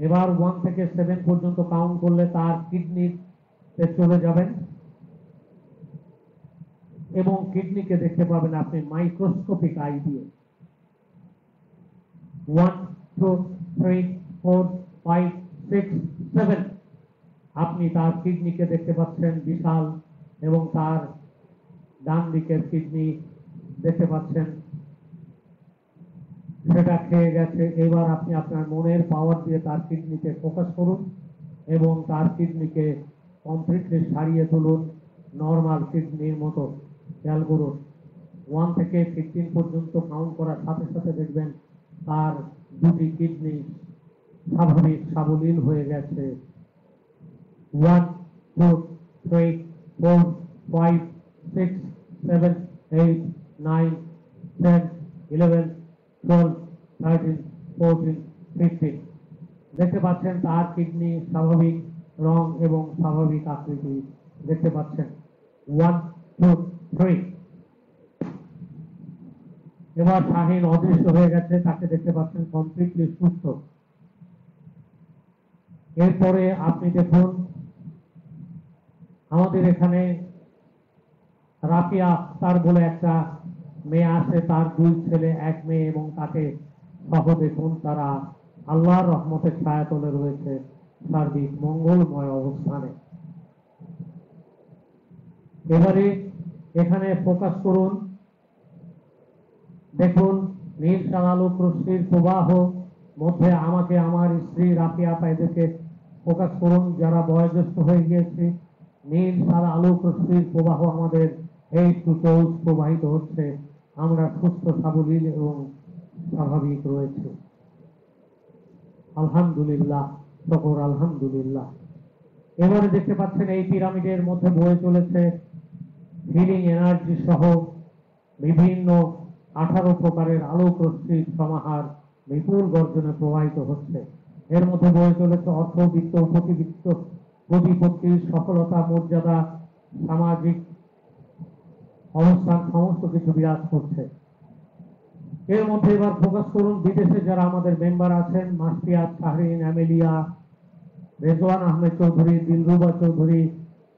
এবার 1 থেকে 7 পর্যন্ত কাউন্ট করলে তার কিডনিতে চলে যাবেন এবং কিডনিকে দেখতে পাবেন আপনি মাইক্রোস্কোপিক আই দিয়ে। 1, 2, 3, 4, 5, 6, 7। আপনি তার কিডনিকে দেখতে পাচ্ছেন বিশাল এবং তার ডান দিকের কিডনি দেখতে পাচ্ছেন সেটা খেয়ে গেছে। এবার আপনি আপনার মনের পাওয়ার দিয়ে তার কিডনিতে ফোকাস করুন এবং তার কিডনিকে কমপ্লিটলি সারিয়ে তুলুন নর্মাল কিডনির মতো। খেয়াল করুন 1 থেকে 15 পর্যন্ত কাউন্ট করার সাথে সাথে দেখবেন তার দুটি কিডনি স্বাভাবিক সাবলীল হয়ে গেছে। 1, 2, 3, 4, 5, 6, 7, 8, 9, 10, 11, 12, 13, 14, 15। দেখতে পাচ্ছেন তার কিডনি স্বাভাবিক রং এবং স্বাভাবিক আকৃতি দেখতে পাচ্ছেন। 1, 2, 3। এবার শাহিন অদৃশ্য হয়ে গেছে, তাকে দেখতে পাচ্ছেন কমপ্লিটলি সুস্থ। এরপরে আপনি দেখুন আমাদের এখানে রাফিয়া আক্তার বলে একটা মেয়ে আছে, তার 2 ছেলে 1 মেয়ে এবং তাকে সহ দেখুন তারা আল্লাহর রহমতের ছায়াতলে রয়েছে সার্বিক মঙ্গলময় অবস্থানে। এবারে এখানে ফোকাস করুন, দেখুন নীল সাদা আলোক রশ্মির প্রবাহ মধ্যে আমাকে আমার স্ত্রী রাফিয়া আপা এদেরকে ফোকাস করুন যারা বয়োজ্যেষ্ঠ হয়ে গিয়েছে, নীল সাদা আলোক রশ্মির প্রবাহ আমাদের হেড টু টোজ প্রবাহিত হচ্ছে, আমরা সুস্থ সাবলীল এবং স্বাভাবিক রয়েছে। আলহামদুলিল্লাহ, সকল আলহামদুলিল্লাহ। এবারে দেখতে পাচ্ছেন এই পিরামিডের মধ্যে বয়ে চলেছে হিলিং এনার্জি সহ বিভিন্ন 18 প্রকারের আলোক রশ্মির সমাহার বিপুল গর্জনে প্রবাহিত হচ্ছে। এর মধ্যে বয়ে চলেছে অর্থ, বিত্ত, প্রতিবিত্ত, প্রতিপত্তির সফলতা, মর্যাদা, সামাজিক অবস্থান সমস্ত কিছু বিরাজ করছে। এর মধ্যে এবার ফোকাস করুন বিদেশে যারা আমাদের মেম্বার আছেন, মাসফিয়াত, শাহরিন, অ্যামেলিয়া, রেজওয়ান আহমেদ চৌধুরী, দিলরুবা চৌধুরী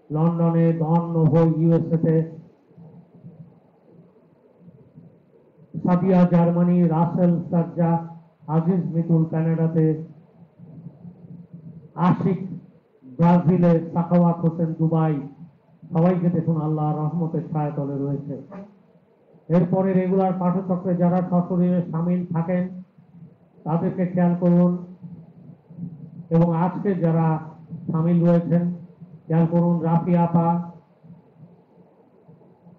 লন্ডনে, ডন নোভো ইউএসএতে, সাদিয়া জার্মানি, রাসেল সাজ্জা, আজিজ মিতুল কানাডাতে, আশিক ব্রাজিলে, সাখাওয়াত হোসেন দুবাই, সবাইকে দেখুন আল্লাহর রহমতের ছায়াতলে রয়েছে। এরপরে রেগুলার পাঠচক্রে যারা সশরীরে সামিল থাকেন তাদেরকে খেয়াল করুন, এবং আজকে যারা সামিল রয়েছেন খেয়াল করুন। রাফি আপা,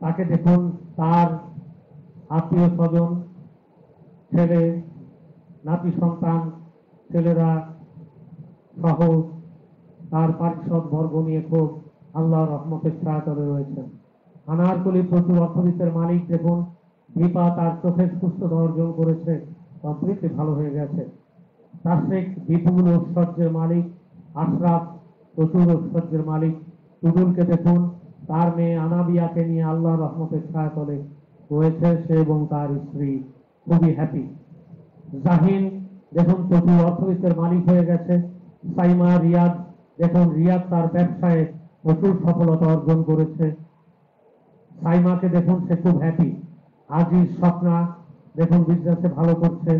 তাকে দেখুন, তার আত্মীয় স্বজন, ছেলে, নাতি সন্তান, ছেলেরা সহ তার পারিষদ বর্গ নিয়ে খুব আল্লাহর রহমতের ছায়াতলে রয়েছেন। আনারকলি প্রচুর অর্থবিত্তের মালিক দেখুন, দীপা তার চোখের সুস্থতা অর্জন করেছে, কমপ্লিটলি ভালো হয়ে গেছে। তাসরিক বিপুল ঐশ্বর্যের মালিক, আশরাফ প্রচুর ঐশ্বর্যের মালিক। টুডুলকে দেখুন, তার মেয়ে আনাবিয়াকে নিয়ে আল্লাহর রহমতের ছায়াতলে রয়েছে, সে এবং তার স্ত্রী খুবই হ্যাপি। জাহিন দেখুন প্রচুর অর্থবিত্তের মালিক হয়ে গেছে। সাইমা, রিয়াদ দেখুন, রিয়াদ তার ব্যবসায় প্রচুর সফলতা অর্জন করেছে। সাইমাকে দেখুন, সে খুব হ্যাপি। আজিজ, স্বপ্না দেখুন বিজনেসে ভালো করছে।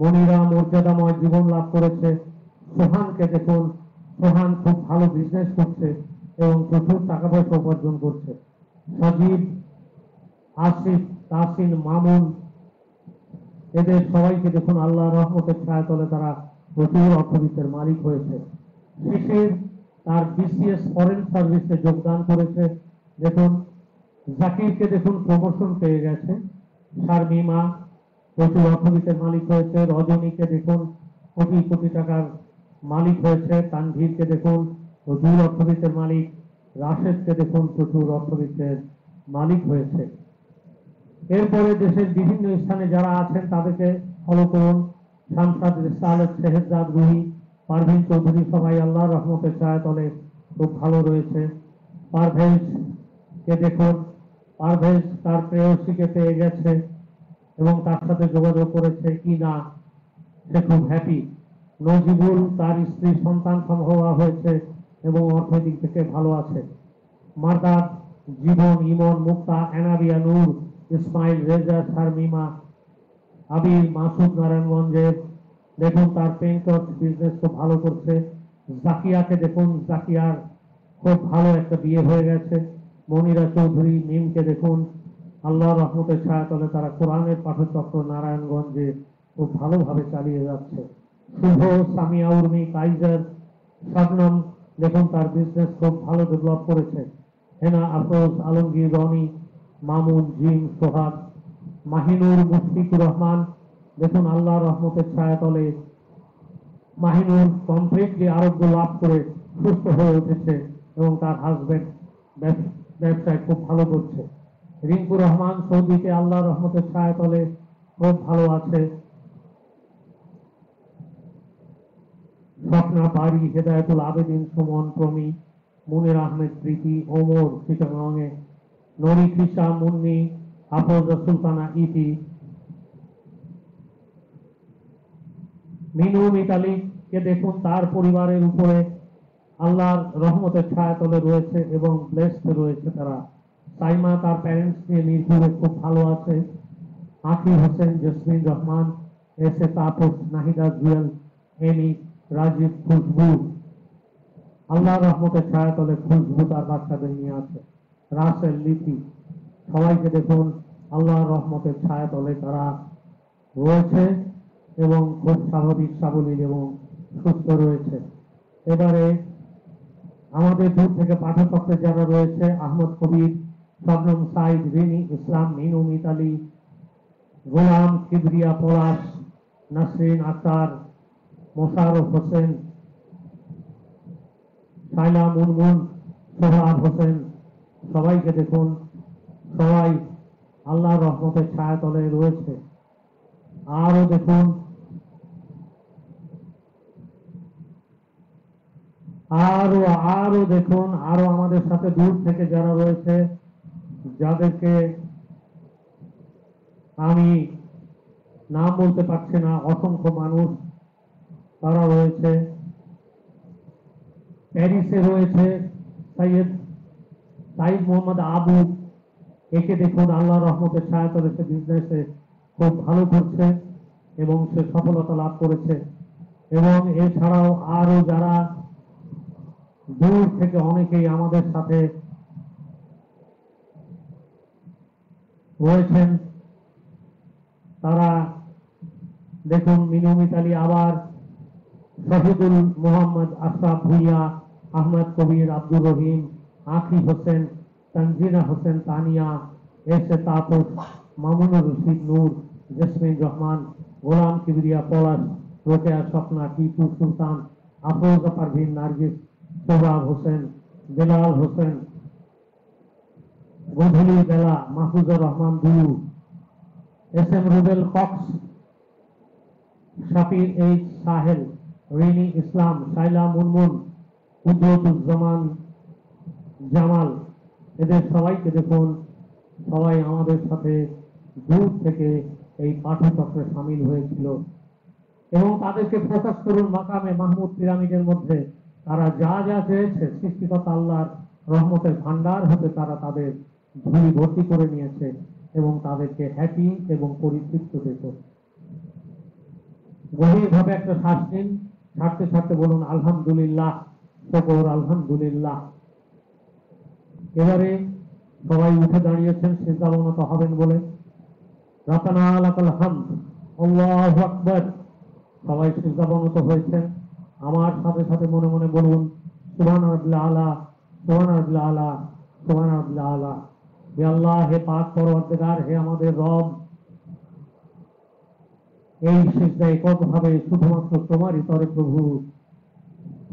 মনিরা মর্যাদাময় জীবন লাভ করেছে। সোহানকে দেখুন, সোহান খুব ভালো বিজনেস করছে এবং প্রচুর টাকা পয়সা উপার্জন করছে। সজীব, আসিফ, তাসিন, মামুন, এদের সবাইকে দেখুন আল্লাহর রহমতের ছায়াতলে তারা প্রচুর অর্থবিত্তের মালিক হয়েছে। শিশির তার বিসিএস ফরেন সার্ভিসে যোগদান করেছে। দেখুন জাকিরকে দেখুন প্রমোশন পেয়ে গেছে। শারমিমা প্রচুর অর্থবিত্তের মালিক হয়েছে। রজনীকে দেখুন কোটি কোটি টাকার মালিক হয়েছে। তানভীরকে দেখুন প্রচুর অর্থবিত্তের মালিক। রাশেদকে দেখুন প্রচুর অর্থবিত্তের মালিক হয়েছে। এরপরে দেশের বিভিন্ন স্থানে যারা আছেন তাদেরকে ফলো করুন। শামসাদ, রিসালত, শেহজাদ, রুহি, পারভিন চৌধুরী সবাই আল্লাহর রহমতের ছায়াতলে খুব ভালো রয়েছে। পারভেজ কে দেখুন, পারভেজ তার প্রেয়সীকে পেয়ে গেছে এবং তার সাথে যোগাযোগ করেছে কি না, সে খুব হ্যাপি। নজিবুল তার স্ত্রী সন্তান সম্ভব হয়েছে এবং অর্থনৈতিক থেকে ভালো আছে। মারদাদ, জীবন, ইমন, মুক্তা, এনাবিয়া, নূর, ইসমাইল, রেজা, শারমিমা, আবির, মাসুদ নারায়ণগঞ্জের দেখুন তার পেইন্ট বিজনেস খুব ভালো করছে। জাকিয়াকে দেখুন, জাকিয়ার খুব ভালো একটা বিয়ে হয়ে গেছে। মনিরা চৌধুরী, মিমকে দেখুন আল্লাহর রহমতের ছায়াতলে তারা কোরআনের পাঠচক্র নারায়ণগঞ্জে খুব ভালোভাবে চালিয়ে যাচ্ছে। শুভ, সামিয়া, উর্মি, কাইজার, শবনম দেখুন তার বিজনেস খুব ভালো ডেভেলপ করেছে। হেনা, আফরোজ, আলমগীর, রনি, মামুন, জিম, সোহাগ, মাহিনুর, মুশফিকুর রহমান দেখুন আল্লাহর রহমতের ছায়াতলে মাহিনুর কমপ্লিটলি আরোগ্য লাভ করে সুস্থ হয়ে উঠেছে এবং তার হাজবেন্ড ব্যবসায় খুব ভালো করছে। রিঙ্কু রহমান সৌদিতে আল্লাহর রহমতের ছায়াতলে খুব ভালো আছে। স্বপ্না, বাড়ি, হেদায়তুল আবেদিন, সুমন, প্রমি, মুনির আহমেদ, প্রীতি, ওমর চিটাগাংয়ে, নরি, কৃষা, মুন্নি, হাফজা, সুলতানা, ইতি, মিনু, মিতালি কে দেখুন তার পরিবারের উপরে আল্লাহর রহমতের ছায়াতলে রয়েছে এবং ব্লেসড রয়েছে তারা। সাইমা তার প্যারেন্টস নিয়ে নির্ভরে খুব ভালো আছে। আকিব হোসেন, জসমিন রহমান, এস এ তাপস, নাহিদা, জুয়েল, এমি, রাজীব, খুশবু আল্লাহর রহমতের ছায়াতলে খুশবু তার বাচ্চাদের নিয়ে আছে। রাসেল, লিপি সবাইকে দেখুন আল্লাহর রহমতের ছায়াতলে তারা রয়েছে এবং খুব স্বাভাবিক, সাবলীল এবং সুস্থ রয়েছে। এবারে আমাদের দূর থেকে পাঠচক্রে যারা রয়েছে, আহমদ কবির, শবনম সাইদ, রিনি ইসলাম, মিনু মিতালি, গোলাম কিবরিয়া পলাশ, নাসরিন আক্তার, মোশাররফ হোসেন, শাইলা মুনমুন, সোহরাব হোসেন, সবাইকে দেখুন, সবাই আল্লাহর রহমতের ছায়াতলে রয়েছে। আরো দেখুন, আরো দেখুন, আরো আমাদের সাথে দূর থেকে যারা রয়েছে, যাদেরকে আমি নাম বলতে পারছি না, অসংখ্য মানুষ তারা রয়েছে। প্যারিসে রয়েছে সৈয়দ সাইদ মোহাম্মদ আবু, একে দেখুন আল্লাহর রহমতের ছায়াতলে সে বিজনেসে খুব ভালো করছে এবং সে সফলতা লাভ করেছে। এবং এছাড়াও আরো যারা দূর থেকে অনেকেই আমাদের সাথে রয়েছেন, তারা দেখুন, মিনু মিতালি, আবার শহীদুল মোহাম্মদ আশরাফ ভুইয়া, আহমদ কবির, Abdur Rahim, Akhi Hossain, Tanzina Hossain Tania, S A Tapas, Mamunur Rashid Noor, Jasmin Rahman, Golam Kibria Palash, Rokeya Swapna, Tipu Sultan, Afroza Parvin Nargis, Sohrab Hossain, Belal Hossain, Godhuli Bela, Mahfuzur Rahman Dulu, S M Rubel Cox, Shafir H Sahel, Rini Islam, Shaila Munmun, Kudratuzzaman Jamal, এদের সবাইকে দেখুন, সবাই আমাদের সাথে দূর থেকে এই পাঠচক্রে সামিল হয়েছিল। এবং তাদেরকে ফোকাস করুন মাকামে মাহমুদ পিরামিডের মধ্যে, তারা যা যা চেয়েছে সৃষ্টিকর্তা আল্লাহর রহমতের ভান্ডার হতে তারা তাদের ঝুলি ভর্তি করে নিয়েছে এবং তাদেরকে হ্যাপি এবং পরিতৃপ্ত দিত। গভীরভাবে একটা শ্বাস নিন, ছাড়তে ছাড়তে বলুন আলহামদুলিল্লাহ, শুকর আলহামদুলিল্লাহ। এবারে সবাই উঠে দাঁড়িয়েছেন সিজদাবনত হবেন বলে। রাব্বানা লাকাল হামদ, আল্লাহু আকবার। সবাই সিজদাবনত হয়েছেন। আমার সাথে সাথে মনে মনে বলুন সুবহান রাব্বিল আলা, সুবহান রাব্বিল আলা, সুবহান রাব্বিল আলা। হে আল্লাহ, হে পাক পরওয়ারদিগার, হে আমাদের রব, এই সিজদা এককভাবে শুধুমাত্র তোমারই তরে প্রভু।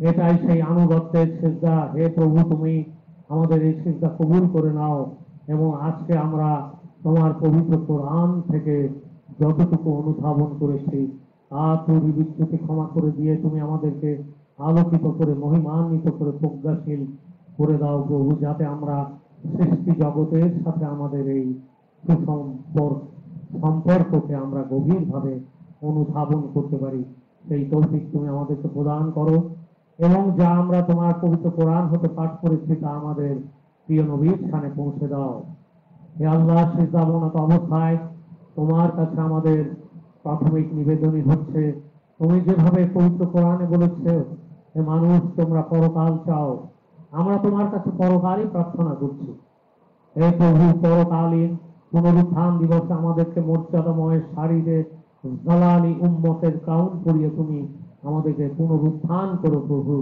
এটাই সেই আনুগত্যের সিজদা। হে প্রভু, তুমি আমাদের এই সিজদা কবুল করে নাও এবং আজকে আমরা তোমার পবিত্র কোরআন থেকে যতটুকু অনুধাবন করেছি তা ত্রুটি বিচ্যুতি ক্ষমা করে দিয়ে তুমি আমাদেরকে আলোকিত করে, মহিমান্বিত করে, প্রজ্ঞাশীল করে দাও প্রভু, যাতে আমরা সৃষ্টি জগতের সাথে আমাদের এই সম্পর্ককে আমরা গভীরভাবে অনুধাবন করতে পারি। সেই তৌফিক তুমি আমাদেরকে প্রদান করো এবং যা আমরা তোমার পবিত্র কোরআন হতে পাঠ করেছি তা আমাদের প্রিয় নবীর স্থানে পৌঁছে দাও। হে আল্লাহ, সিজদাবনত অবস্থায় তোমার কাছে আমাদের প্রাথমিক নিবেদনই হচ্ছে, তুমি যেভাবে পবিত্র কোরআনে বলেছে হে মানুষ তোমরা পরকাল চাও, আমরা তোমার কাছে পরকালই প্রার্থনা করছি। হে প্রভু, পরকালীন পুনরুত্থান দিবসে আমাদেরকে মর্যাদাময় শারীরে জালালি উম্মতের কাউন করিয়ে তুমি আমাদেরকে পুনরুত্থান করো প্রভু।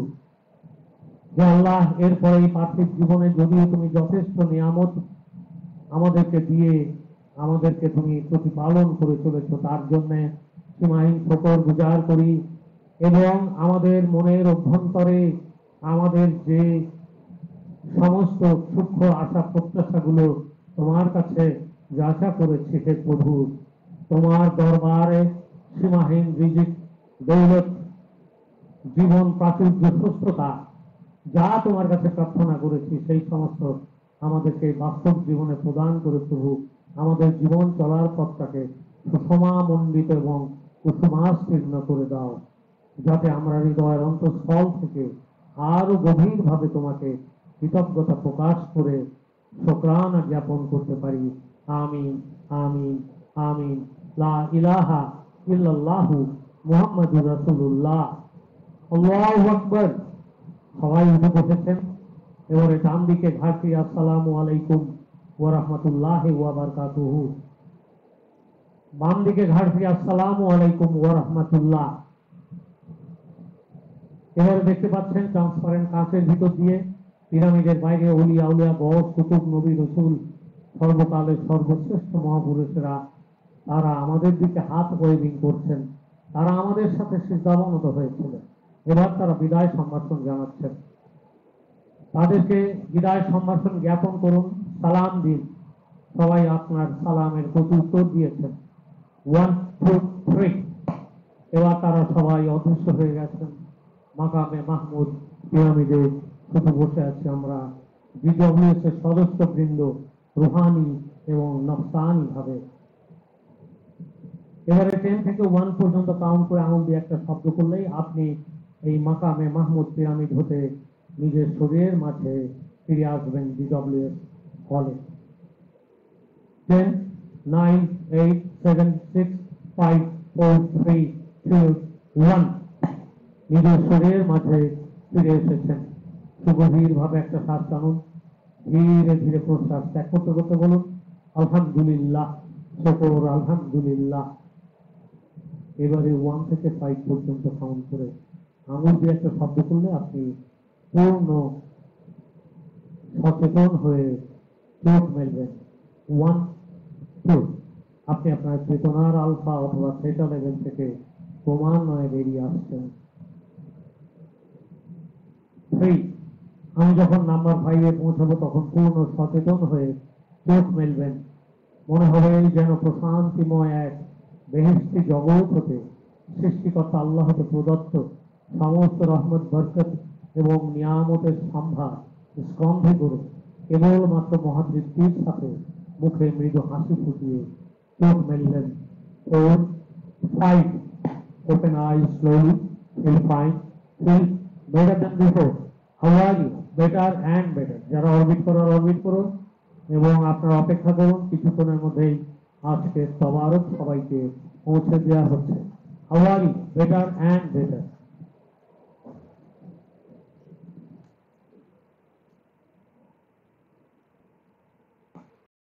হে আল্লাহ, এরপরে এই পার্থিব জীবনে যদিও তুমি যথেষ্ট নিয়ামত আমাদেরকে দিয়ে আমাদেরকে তুমি প্রতিপালন করে চলেছ, তার জন্য সীমাহীন শুকর গুজার করি এবং আমাদের মনের অভ্যন্তরে আমাদের যে সমস্ত সূক্ষ্ম আশা প্রত্যাশাগুলো তোমার কাছে যাচা করেছি, হে প্রভু, তোমার দরবারে সীমাহীন রিজিক, দৌলত, জীবন, প্রাচুর্য, সুস্থতা যা তোমার কাছে প্রার্থনা করেছি সেই সমস্ত আমাদেরকে বাস্তব জীবনে প্রদান করে প্রভু আমাদের জীবন চলার পথটাকে সুষমামণ্ডিত এবং কুসুমাস্তীর্ণ করে দাও, যাতে আমরা হৃদয়ের অন্তঃস্থল থেকে আরো গভীরভাবে তোমাকে কৃতজ্ঞতা প্রকাশ করে শুকরানা জ্ঞাপন করতে পারি। আমিন, আমিন, আমিন। লা ইলাহা ইল্লাল্লাহু মুহাম্মাদুর রাসূলুল্লাহ। আল্লাহু আকবার। সবাই উঠে বসেছেন। এবারে ডান দিকে ঘাটটি আসসালামু আলাইকুম ওয়া রাহমাতুল্লাহি ওয়া বারাকাতুহু। বাম দিকে ঘাটটি আসসালামু আলাইকুম ওয়া রাহমাতুল্লাহ। এবারে দেখতে পাচ্ছেন ট্রান্সপারেন্ট কাঁচের ভিতর দিয়ে পিরামিডের বাইরে অলিয়া উলিয়া গস কুতুব নবী রসুল সর্বকালের সর্বশ্রেষ্ঠ মহাপুরুষেরা তারা আমাদের দিকে হাত ওয়েভিং করছেন। তারা আমাদের সাথে সিদ্ধাবনত হয়েছিল। এবার তারা বিদায় সম্ভাষণ জানাচ্ছেন। তাদেরকে বিদায় সম্ভাষণ জ্ঞাপন করুন, সালাম দিন। সবাই আপনার সালামের প্রতি উত্তর দিয়েছেন। 1, 2, 3। এবার তারা সবাই অদৃশ্য হয়ে গেছেন। মাকামে মাহমুদ পিরামিডে শুধু বসে আছি আমরা, বিডব্লিউএস এর সদস্য বৃন্দ, রুহানি এবং নফসানি ভাবে। এবারে 10 থেকে 1 পর্যন্ত কাউন্ট করে আঙুল দিয়ে একটা শব্দ করলেই আপনি এই মাকামে মাহমুদ পিরামিড হতে নিজের শরীরের মাঝে ফিরে আসবেন বিডব্লিউএস হলে। 10, 9, 8, 7, 6, 5, 4, 3, 2, 1। নিজের শরীরের মাঝে ফিরে এসেছেন। সুগভীর ভাবে একটা শ্বাস টানুন, ধীরে ধীরে প্রশ্বাস ত্যাগ করতে করতে বলুন আলহামদুলিল্লাহ, শুকর আলহামদুলিল্লাহ। এবারে 1 থেকে 5 পর্যন্ত কাউন্ট করে আঙুল দিয়ে একটা শব্দ করলে আপনি পূর্ণ সচেতন হয়ে চোখ মেলবেন। 1, 2। আপনি আপনার চেতনার আলফা অথবা থিটা লেভেল থেকে ক্রমান্বয়ে বেরিয়ে আসছেন। 3। আমি যখন নাম্বার 5 এ পৌঁছাবো তখন পূর্ণ সচেতন হয়ে চোখ মেলবেন। মনে হবে যেন প্রশান্তিময় এক বেহেশতি জগৎ হতে সৃষ্টিকর্তা আল্লাহ হতে প্রদত্ত সমস্ত রহমত বরকত এবং নিয়ামতের সম্ভার স্কন্ধে করে কেবলমাত্র মহাতৃপ্তির সাথে মুখে মৃদু হাসি ফুটিয়ে চোখ মেললেন। 4, 5। Open eyes slowly. Feel fine. Feel better than before. How are you? Better and better. যারা অরবিট করার অরবিট করুন এবং আপনারা অপেক্ষা করুন, কিছুক্ষণের মধ্যেই আজকে তবারক সবাইকে পৌঁছে দেওয়া হচ্ছে। How are you? Better and better.